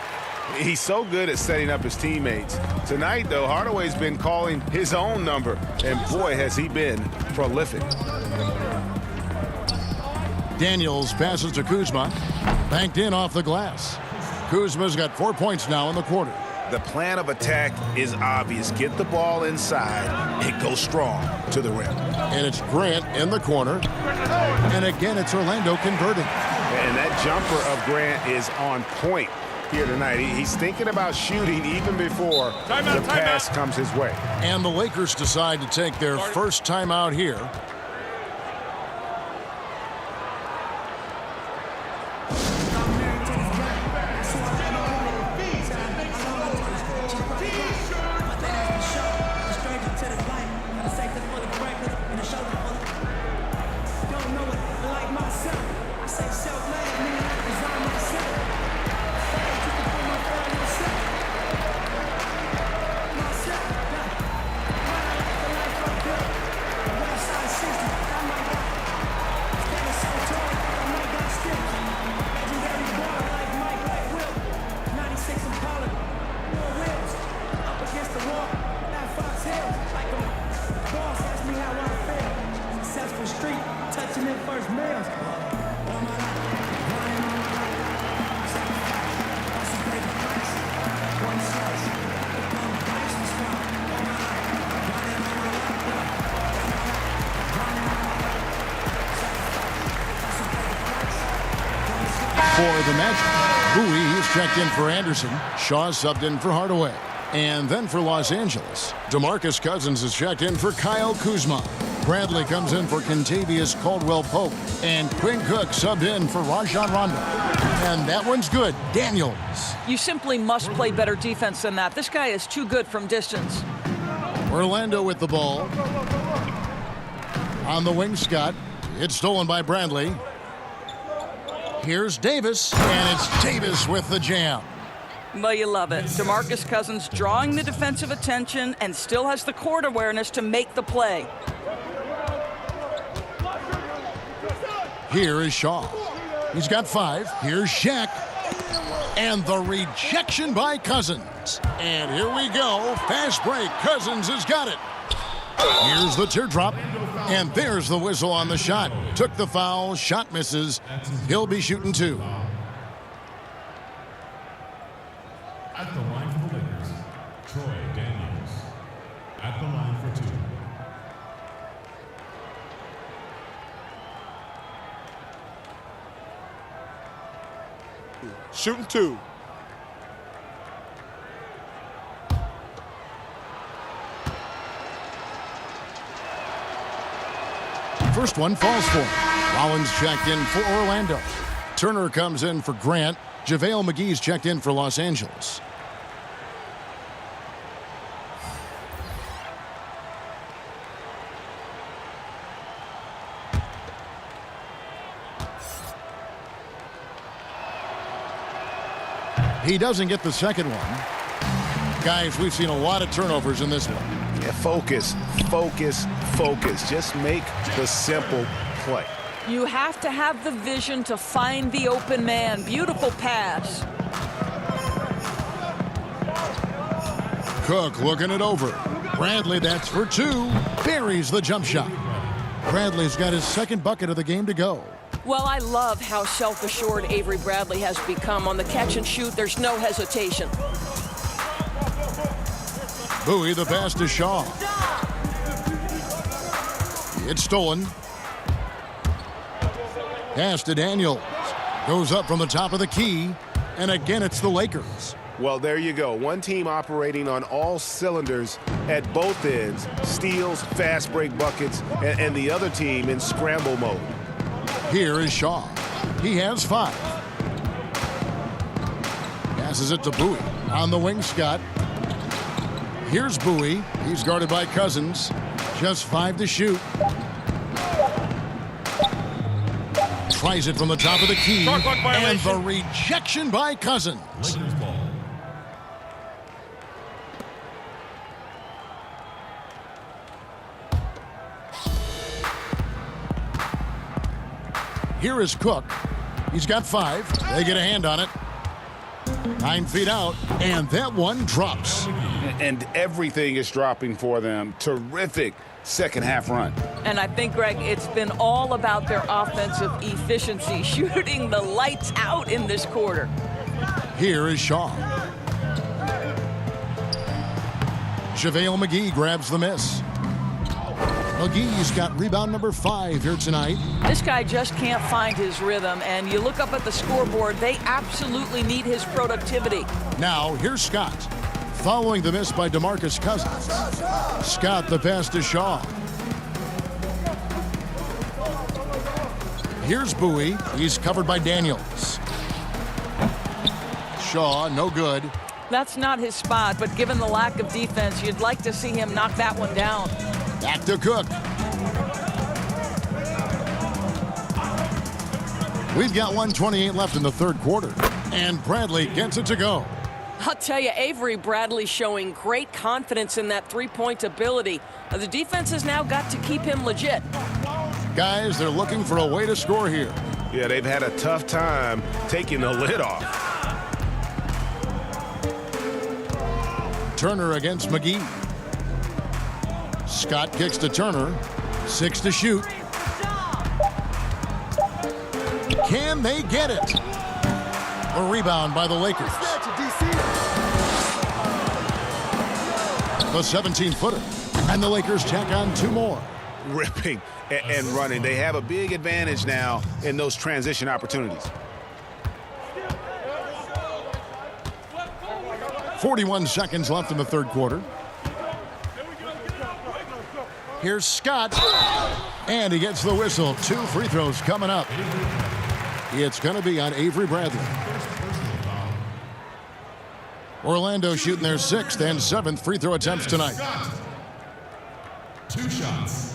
He's so good at setting up his teammates. Tonight, though, Hardaway's been calling his own number, and boy, has he been prolific. Daniels passes to Kuzma. Banked in off the glass. Kuzma's got 4 points now in the quarter. The plan of attack is obvious. Get the ball inside and go strong to the rim. And it's Grant in the corner. And again, it's Orlando converting. And that jumper of Grant is on point here tonight. He's thinking about shooting even before the pass comes his way. And the Lakers decide to take their first timeout here. checked in for Anderson. Shaw subbed in for Hardaway. And then for Los Angeles, DeMarcus Cousins is checked in for Kyle Kuzma. Bradley comes in for Kentavious Caldwell-Pope. And Quinn Cook subbed in for Rajon Rondo. And that one's good. Daniels. You simply must play better defense than that. This guy is too good from distance. Orlando with the ball. On the wing, Scott. It's stolen by Bradley. Here's Davis, and it's Davis with the jam. Well, you love it. DeMarcus Cousins drawing the defensive attention and still has the court awareness to make the play. Here is Shaw. He's got 5. Here's Shaq. And the rejection by Cousins. And here we go. Fast break. Cousins has got it. Here's the teardrop. And there's the whistle on the shot. Took the foul. Shot misses. He'll be shooting 2. At the line for the Lakers, Troy Daniels. At the line for 2. Shooting 2. First one falls for him. Rollins checked in for Orlando. Turner comes in for Grant. JaVale McGee's checked in for Los Angeles. He doesn't get the second one. Guys, we've seen a lot of turnovers in this one. Yeah, focus, focus, focus. Just make the simple play. You have to have the vision to find the open man. Beautiful pass. Cook looking it over. Bradley, that's for 2. Buries the jump shot. Bradley's got his second bucket of the game to go. Well, I love how self-assured Avery Bradley has become. On the catch and shoot, there's no hesitation. Bowie, the pass to Shaw. It's stolen. Pass to Daniels. Goes up from the top of the key. And again, it's the Lakers. Well, there you go. One team operating on all cylinders at both ends. Steals, fast break buckets, and the other team in scramble mode. Here is Shaw. He has 5. Passes it to Bowie. On the wing, Scott. Here's Bowie. He's guarded by Cousins. Just 5 to shoot. Tries it from the top of the key. And the rejection by Cousins. Lakers ball. Here is Cook. He's got 5. They get a hand on it. 9 feet out, and that one drops. And everything is dropping for them. Terrific second half run. And I think, Greg, it's been all about their offensive efficiency, shooting the lights out in this quarter. Here is Shaw. JaVale McGee grabs the miss. McGee's got rebound number 5 here tonight. This guy just can't find his rhythm, and you look up at the scoreboard, they absolutely need his productivity. Now, here's Scott. Following the miss by DeMarcus Cousins. Scott, the pass to Shaw. Here's Bowie. He's covered by Daniels. Shaw, no good. That's not his spot, but given the lack of defense, you'd like to see him knock that one down. Back to Cook. We've got 1:28 left in the third quarter, and Bradley gets it to go. I'll tell you, Avery Bradley showing great confidence in that three-point ability. The defense has now got to keep him legit. Guys, they're looking for a way to score here. Yeah, they've had a tough time taking the lid off. Turner against McGee. Scott kicks to Turner. 6 to shoot. Can they get it? A rebound by the Lakers. The 17-footer. And the Lakers tack on 2 more. Ripping and running. They have a big advantage now in those transition opportunities. 41 seconds left in the third quarter. Here's Scott, and he gets the whistle. 2 free throws coming up. It's going to be on Avery Bradley. Orlando shooting their 6th and 7th free throw attempts tonight. 2 shots.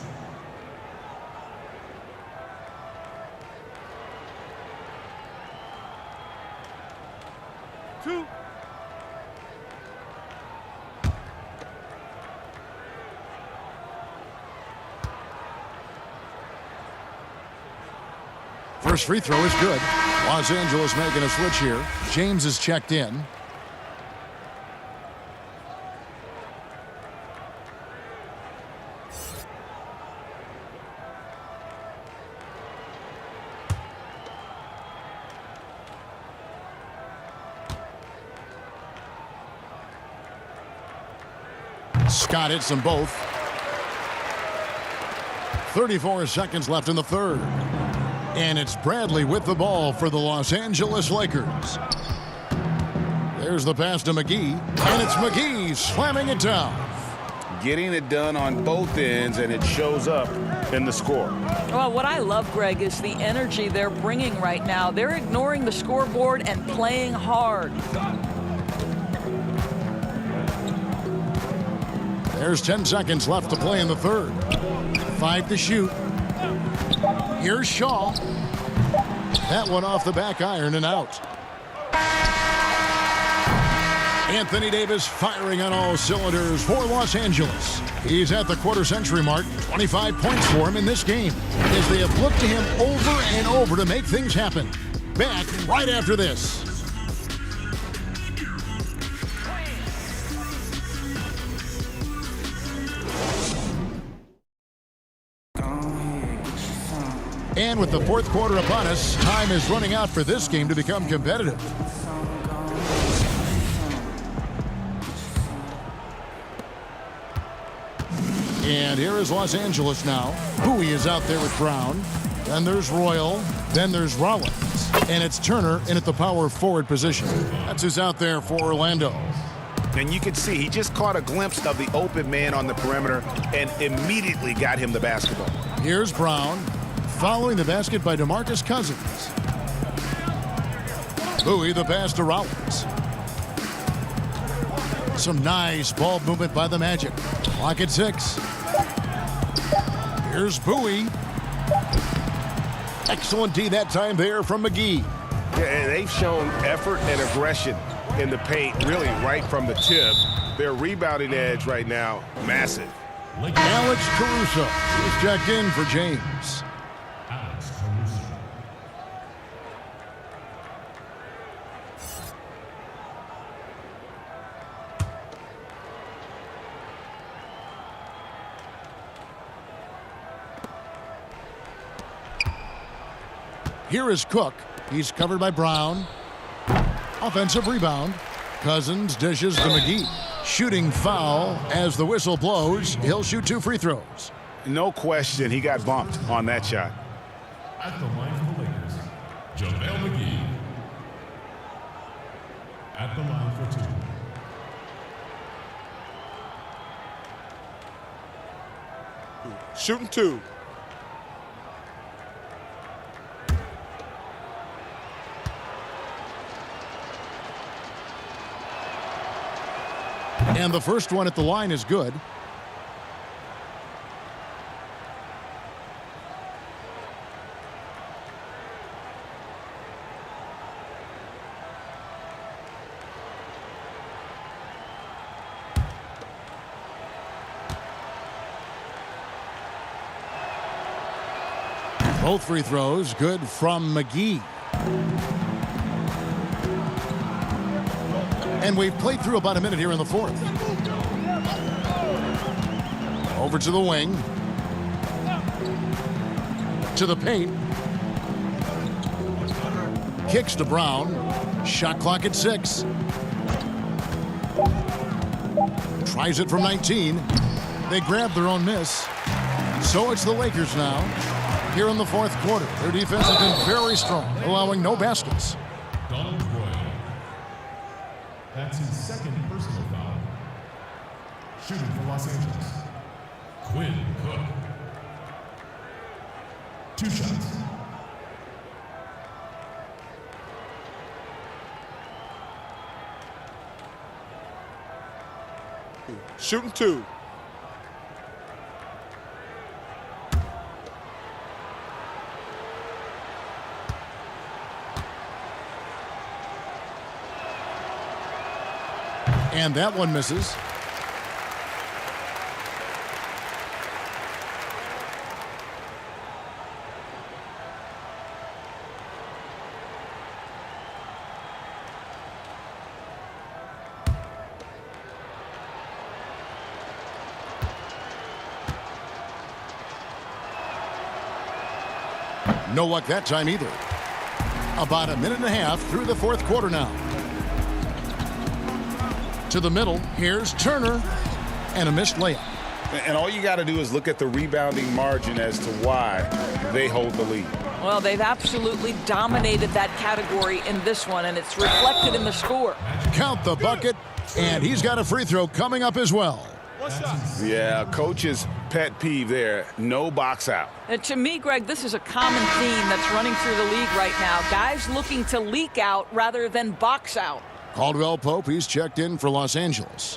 First free throw is good. Los Angeles making a switch here. James is checked in. Scott hits them both. 34 seconds left in the third. And it's Bradley with the ball for the Los Angeles Lakers. There's the pass to McGee, and it's McGee slamming it down. Getting it done on both ends, and it shows up in the score. Well, what I love, Greg, is the energy they're bringing right now. They're ignoring the scoreboard and playing hard. There's 10 seconds left to play in the third. 5 to shoot. Here's Shaw. That one off the back iron and out. Anthony Davis firing on all cylinders for Los Angeles. He's at the quarter-century mark. 25 points for him in this game as they have looked to him over and over to make things happen. Back right after this. And with the fourth quarter upon us, time is running out for this game to become competitive. And here is Los Angeles now. Bowie is out there with Brown. Then there's Royal. Then there's Rollins. And it's Turner in at the power forward position. That's who's out there for Orlando. And you can see he just caught a glimpse of the open man on the perimeter and immediately got him the basketball. Here's Brown. Following the basket by DeMarcus Cousins. Bowie the pass to Rollins. Some nice ball movement by the Magic. Clock at 6. Here's Bowie. Excellent D that time there from McGee. Yeah, and they've shown effort and aggression in the paint, really right from the tip. Their rebounding edge right now, massive. Alex Caruso is checked in for James. Here is Cook. He's covered by Brown. Offensive rebound. Cousins dishes to McGee. Shooting foul as the whistle blows. He'll shoot 2 free throws. No question, he got bumped on that shot. At the line for the Lakers, JaVale McGee. At the line for 2. Shooting 2. And the first one at the line is good. Both free throws good from McGee. And we've played through about a minute here in the fourth. Over to the wing. To the paint. Kicks to Brown. Shot clock at 6. Tries it from 19. They grab their own miss. So it's the Lakers now. Here in the fourth quarter. Their defense has been very strong, allowing no baskets. That's his second personal foul. Shooting for Los Angeles, Quinn Cook. 2 shots. Shooting 2. And that one misses. No luck that time either. About a minute and a half through the fourth quarter now. To the middle, here's Turner, and a missed layup. And all you got to do is look at the rebounding margin as to why they hold the lead. Well, they've absolutely dominated that category in this one, and it's reflected in the score. Count the bucket, and he's got a free throw coming up as well. Yeah, coach's pet peeve there, no box out. And to me, Greg, this is a common theme that's running through the league right now. Guys looking to leak out rather than box out. Caldwell Pope, he's checked in for Los Angeles.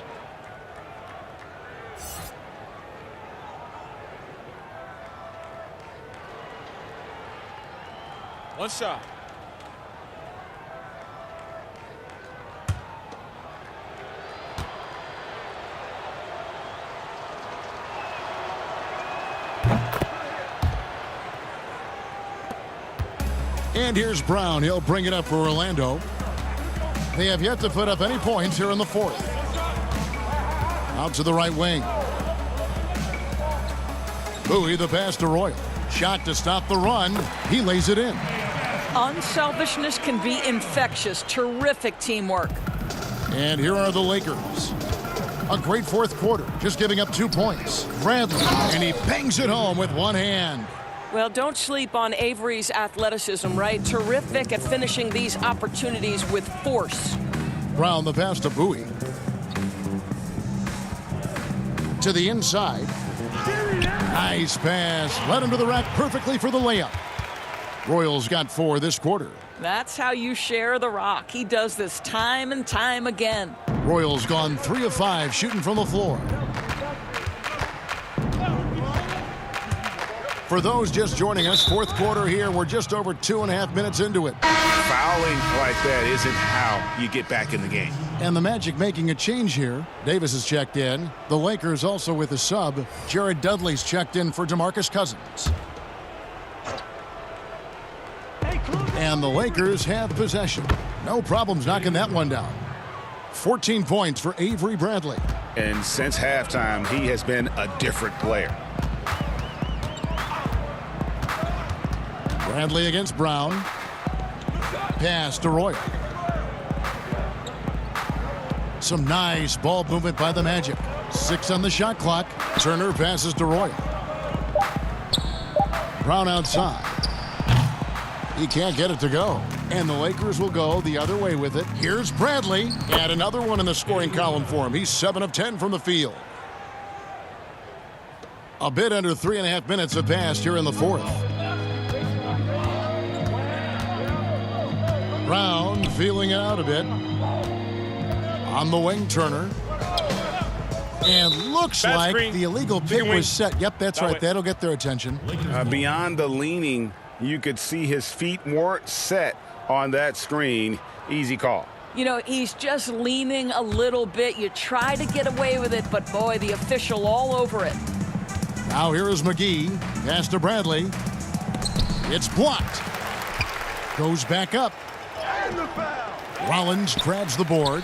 One shot. And here's Brown. He'll bring it up for Orlando. They have yet to put up any points here in the fourth. Out to the right wing. Bowie the pass to Royal. Shot to stop the run. He lays it in. Unselfishness can be infectious. Terrific teamwork. And here are the Lakers. A great fourth quarter, just giving up 2 points. Bradley, and he bangs it home with one hand. Well, don't sleep on Avery's athleticism, right? Terrific at finishing these opportunities with force. Brown the pass to Bowie. To the inside. Nice pass. Led him to the rack perfectly for the layup. Royals got 4 this quarter. That's how you share the rock. He does this time and time again. Royals gone 3 of 5 shooting from the floor. For those just joining us, fourth quarter here. We're just over 2.5 minutes into it. Fouling like that isn't how you get back in the game. And the Magic making a change here. Davis is checked in. The Lakers also with a sub. Jared Dudley's checked in for DeMarcus Cousins. And the Lakers have possession. No problems knocking that one down. 14 points for Avery Bradley. And since halftime, he has been a different player. Bradley against Brown. Pass to Royal. Some nice ball movement by the Magic. 6 on the shot clock. Turner passes to Royal. Brown outside. He can't get it to go. And the Lakers will go the other way with it. Here's Bradley. And another one in the scoring column for him. He's 7 of 10 from the field. A bit under 3.5 minutes have passed here in the fourth. Brown feeling it out a bit. On the wing, Turner. And looks like the illegal pick was set. Yep, that's right. That'll get their attention. Beyond the leaning, you could see his feet weren't set on that screen. Easy call. You know, he's just leaning a little bit. You try to get away with it, but boy, the official all over it. Now here is McGee. Pass to Bradley. It's blocked. Goes back up. Rollins grabs the board.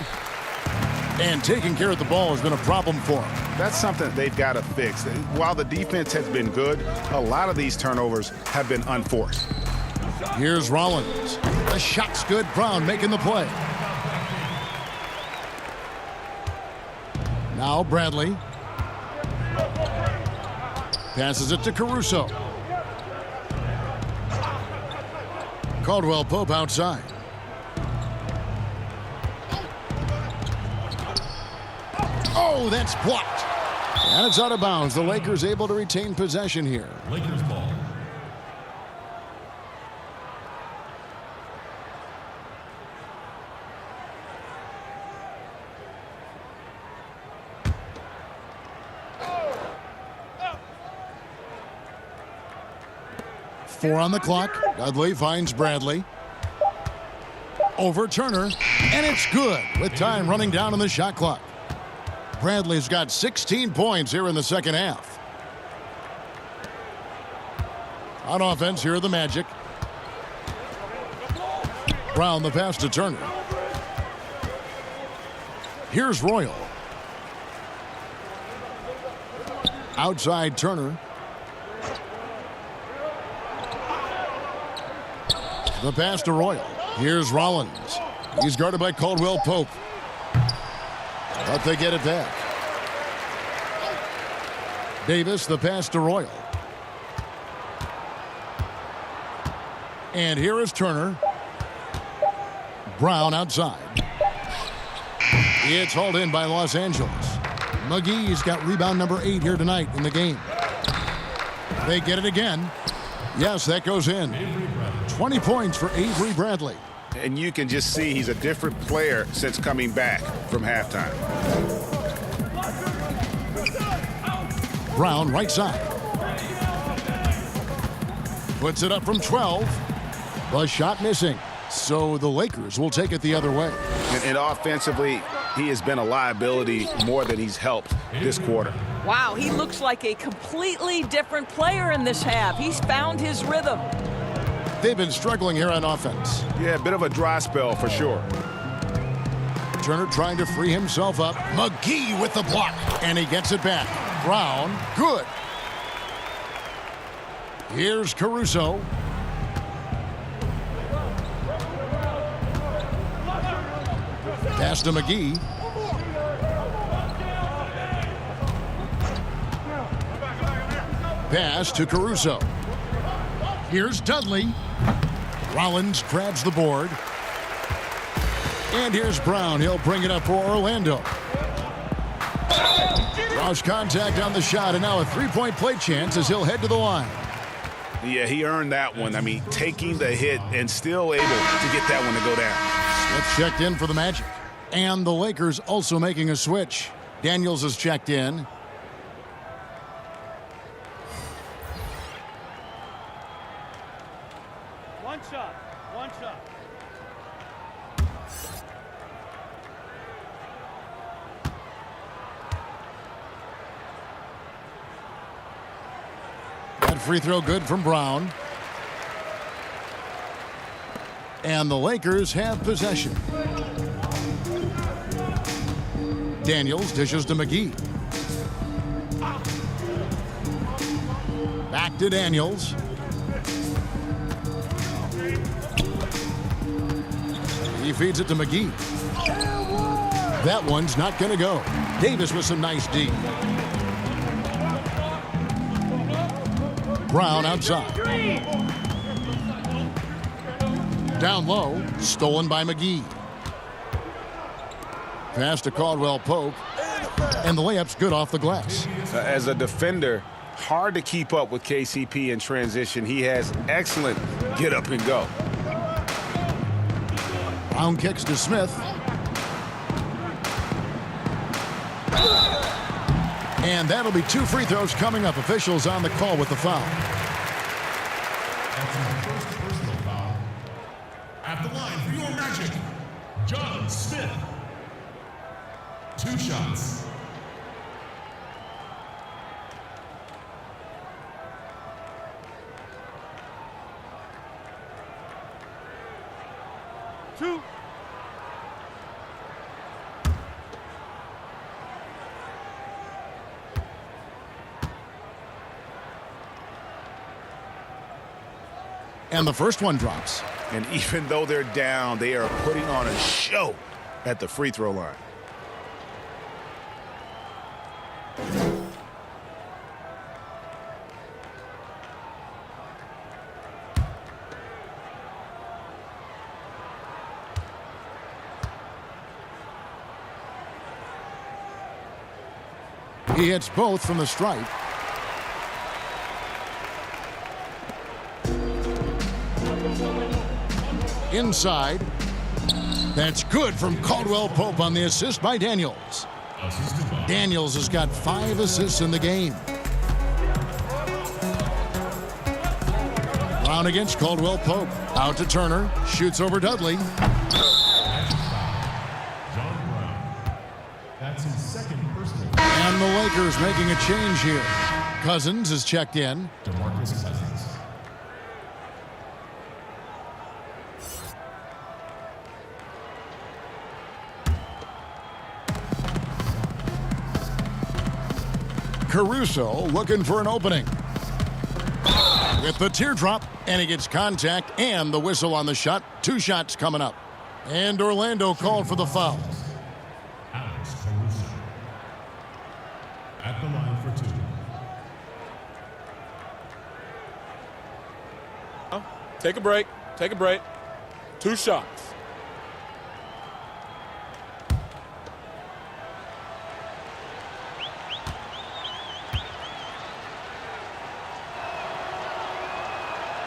And taking care of the ball has been a problem for him. That's something they've got to fix. While the defense has been good, a lot of these turnovers have been unforced. Here's Rollins. The shot's good. Brown making the play. Now Bradley. Passes it to Caruso. Caldwell Pope outside. Oh, that's blocked. And it's out of bounds. The Lakers able to retain possession here. Lakers ball. Four on the clock. Dudley finds Bradley. Over Turner, and it's good with time running down on the shot clock. Bradley's got 16 points here in the second half. On offense, here are the Magic. Brown the pass to Turner. Here's Royal. Outside Turner. The pass to Royal. Here's Rollins. He's guarded by Caldwell Pope. But they get it back. Davis, the pass to Royal. And here is Turner. Brown outside. It's hauled in by Los Angeles. McGee's got rebound number 8 here tonight in the game. They get it again. Yes, that goes in. 20 points for Avery Bradley. And you can just see he's a different player since coming back from halftime. Brown right side. Puts it up from 12. The shot missing. So the Lakers will take it the other way. And offensively, he has been a liability more than he's helped this quarter. Wow, he looks like a completely different player in this half. He's found his rhythm. They've been struggling here on offense. Yeah, a bit of a dry spell for sure. Turner trying to free himself up. McGee with the block. And he gets it back. Brown, good. Here's Caruso. Pass to McGee. Pass to Caruso. Here's Dudley. Rollins grabs the board. And here's Brown. He'll bring it up for Orlando. Draws contact on the shot, and now a three-point play chance as he'll head to the line. Yeah, he earned that one. I mean, taking the hit and still able to get that one to go down. Smith checked in for the Magic. And the Lakers also making a switch. Daniels is checked in. One shot. One shot. That free throw good from Brown. And the Lakers have possession. Daniels dishes to McGee. Back to Daniels. He feeds it to McGee. That one's not going to go. Davis with some nice D. Brown outside. Down low, stolen by McGee. Pass to Caldwell Pope. And the layup's good off the glass. As a defender, hard to keep up with KCP in transition. He has excellent get up and go. Brown kicks to Smith. And that'll be 2 free throws coming up. Officials on the call with the foul. That's his first personal foul. At the line for your Magic, John Smith. 2 shots. Two. And the first one drops. And even though they're down, they are putting on a show at the free throw line. He hits both from the stripe. Inside. That's good from Caldwell Pope on the assist by Daniels. Daniels has got 5 assists in the game. Brown against Caldwell Pope. Out to Turner. Shoots over Dudley. John Brown. That's his second personal. And the Lakers making a change here. Cousins is checked in. DeMarcus Cousins. Caruso looking for an opening. With the teardrop, and he gets contact and the whistle on the shot. 2 shots coming up. And Orlando called for the foul. Alex Caruso. At the line for 2. Take a break. Take a break. 2 shots.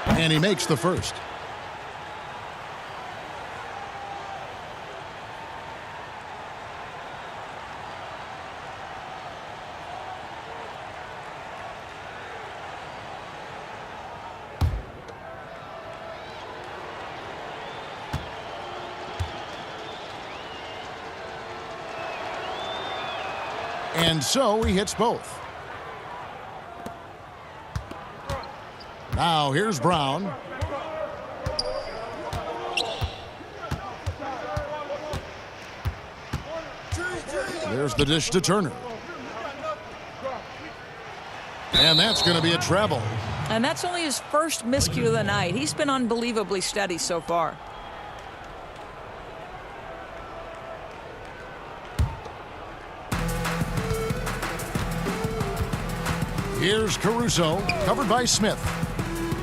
And he makes the first. And so he hits both. Now here's Brown. There's the dish to Turner. And that's going to be a travel. And that's only his first miscue of the night. He's been unbelievably steady so far. Here's Caruso, covered by Smith.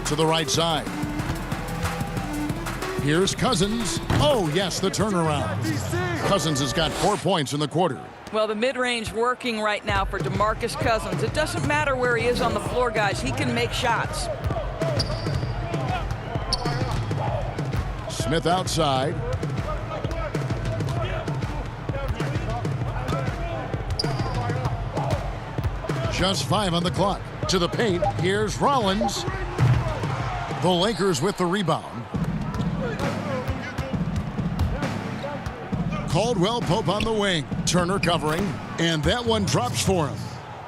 To the right side. Here's Cousins. Oh, yes, the turnaround. Cousins has got 4 points in the quarter. Well, the mid-range working right now for DeMarcus Cousins. It doesn't matter where he is on the floor, guys. He can make shots. Smith outside. Just 5 on the clock. To the paint. Here's Rollins. The Lakers with the rebound. Caldwell Pope on the wing. Turner covering. And that one drops for him.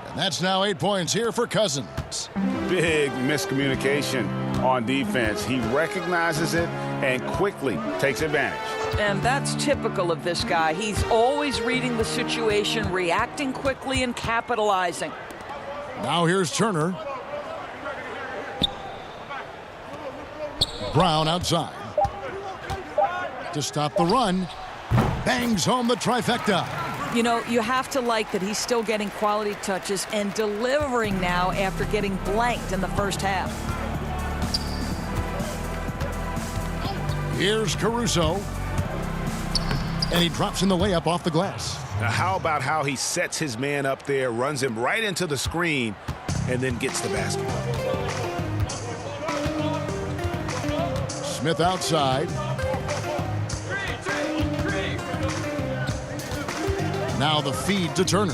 And that's now 8 points here for Cousins. Big miscommunication on defense. He recognizes it and quickly takes advantage. And that's typical of this guy. He's always reading the situation, reacting quickly, and capitalizing. Now here's Turner. Brown outside. To stop the run. Bangs home the trifecta. You know, you have to like that he's still getting quality touches and delivering now after getting blanked in the first half. Here's Caruso. And he drops in the layup off the glass. Now, how about how he sets his man up there, runs him right into the screen, and then gets the basket. Smith outside. Now the feed to Turner.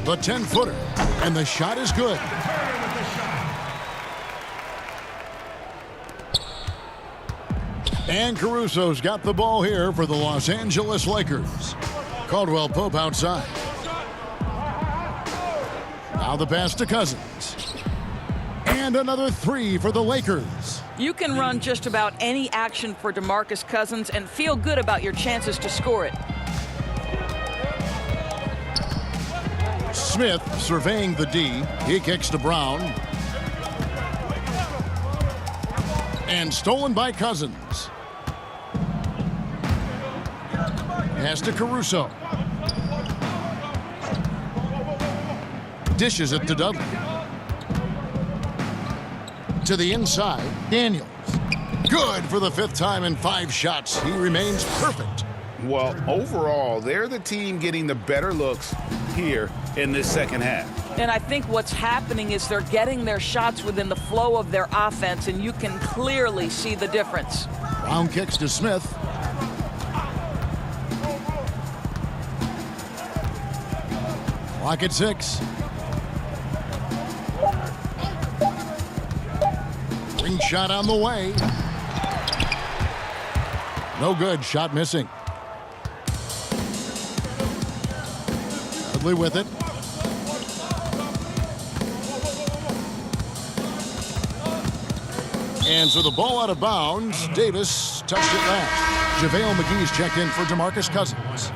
The 10-footer. And the shot is good. And Caruso's got the ball here for the Los Angeles Lakers. Caldwell Pope outside. Now the pass to Cousins. And another 3 for the Lakers. You can run just about any action for DeMarcus Cousins and feel good about your chances to score it. Smith surveying the D. He kicks to Brown. And stolen by Cousins. Pass to Caruso. Dishes it to Dudley. To the inside, Daniels. Good for the 5th time in 5 shots. He remains perfect. Well, overall, they're the team getting the better looks here in this second half. And I think what's happening is they're getting their shots within the flow of their offense, and you can clearly see the difference. Brown kicks to Smith. Clock at 6. Ring shot on the way. No good. Shot missing. Dudley with it. And so the ball out of bounds. Davis touched it last. JaVale McGee's checked in for DeMarcus Cousins.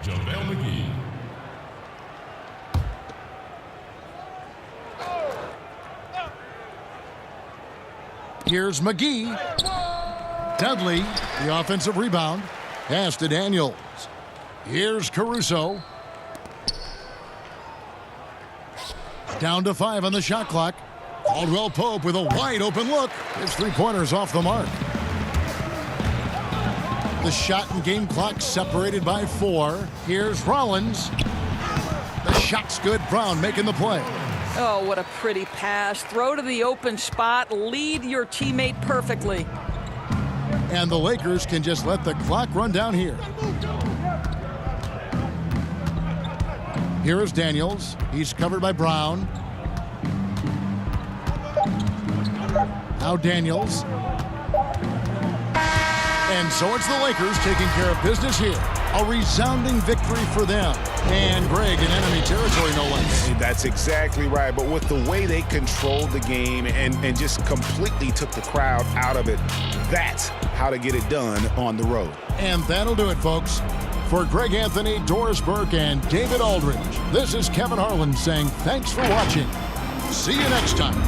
JaVale McGee. Here's McGee. Dudley, the offensive rebound. Pass to Daniels. Here's Caruso. Down to 5 on the shot clock. Caldwell Pope with a wide open look. His three-pointer's off the mark. The shot and game clock separated by 4. Here's Rollins. The shot's good. Brown making the play. Oh, what a pretty pass. Throw to the open spot. Lead your teammate perfectly. And the Lakers can just let the clock run down here. Here is Daniels. He's covered by Brown. Now Daniels. And so it's the Lakers taking care of business here. A resounding victory for them. And Greg in enemy territory, no less. That's exactly right. But with the way they controlled the game and just completely took the crowd out of it, that's how to get it done on the road. And that'll do it, folks. For Greg Anthony, Doris Burke, and David Aldridge, this is Kevin Harlan saying thanks for watching. See you next time.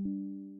Bye.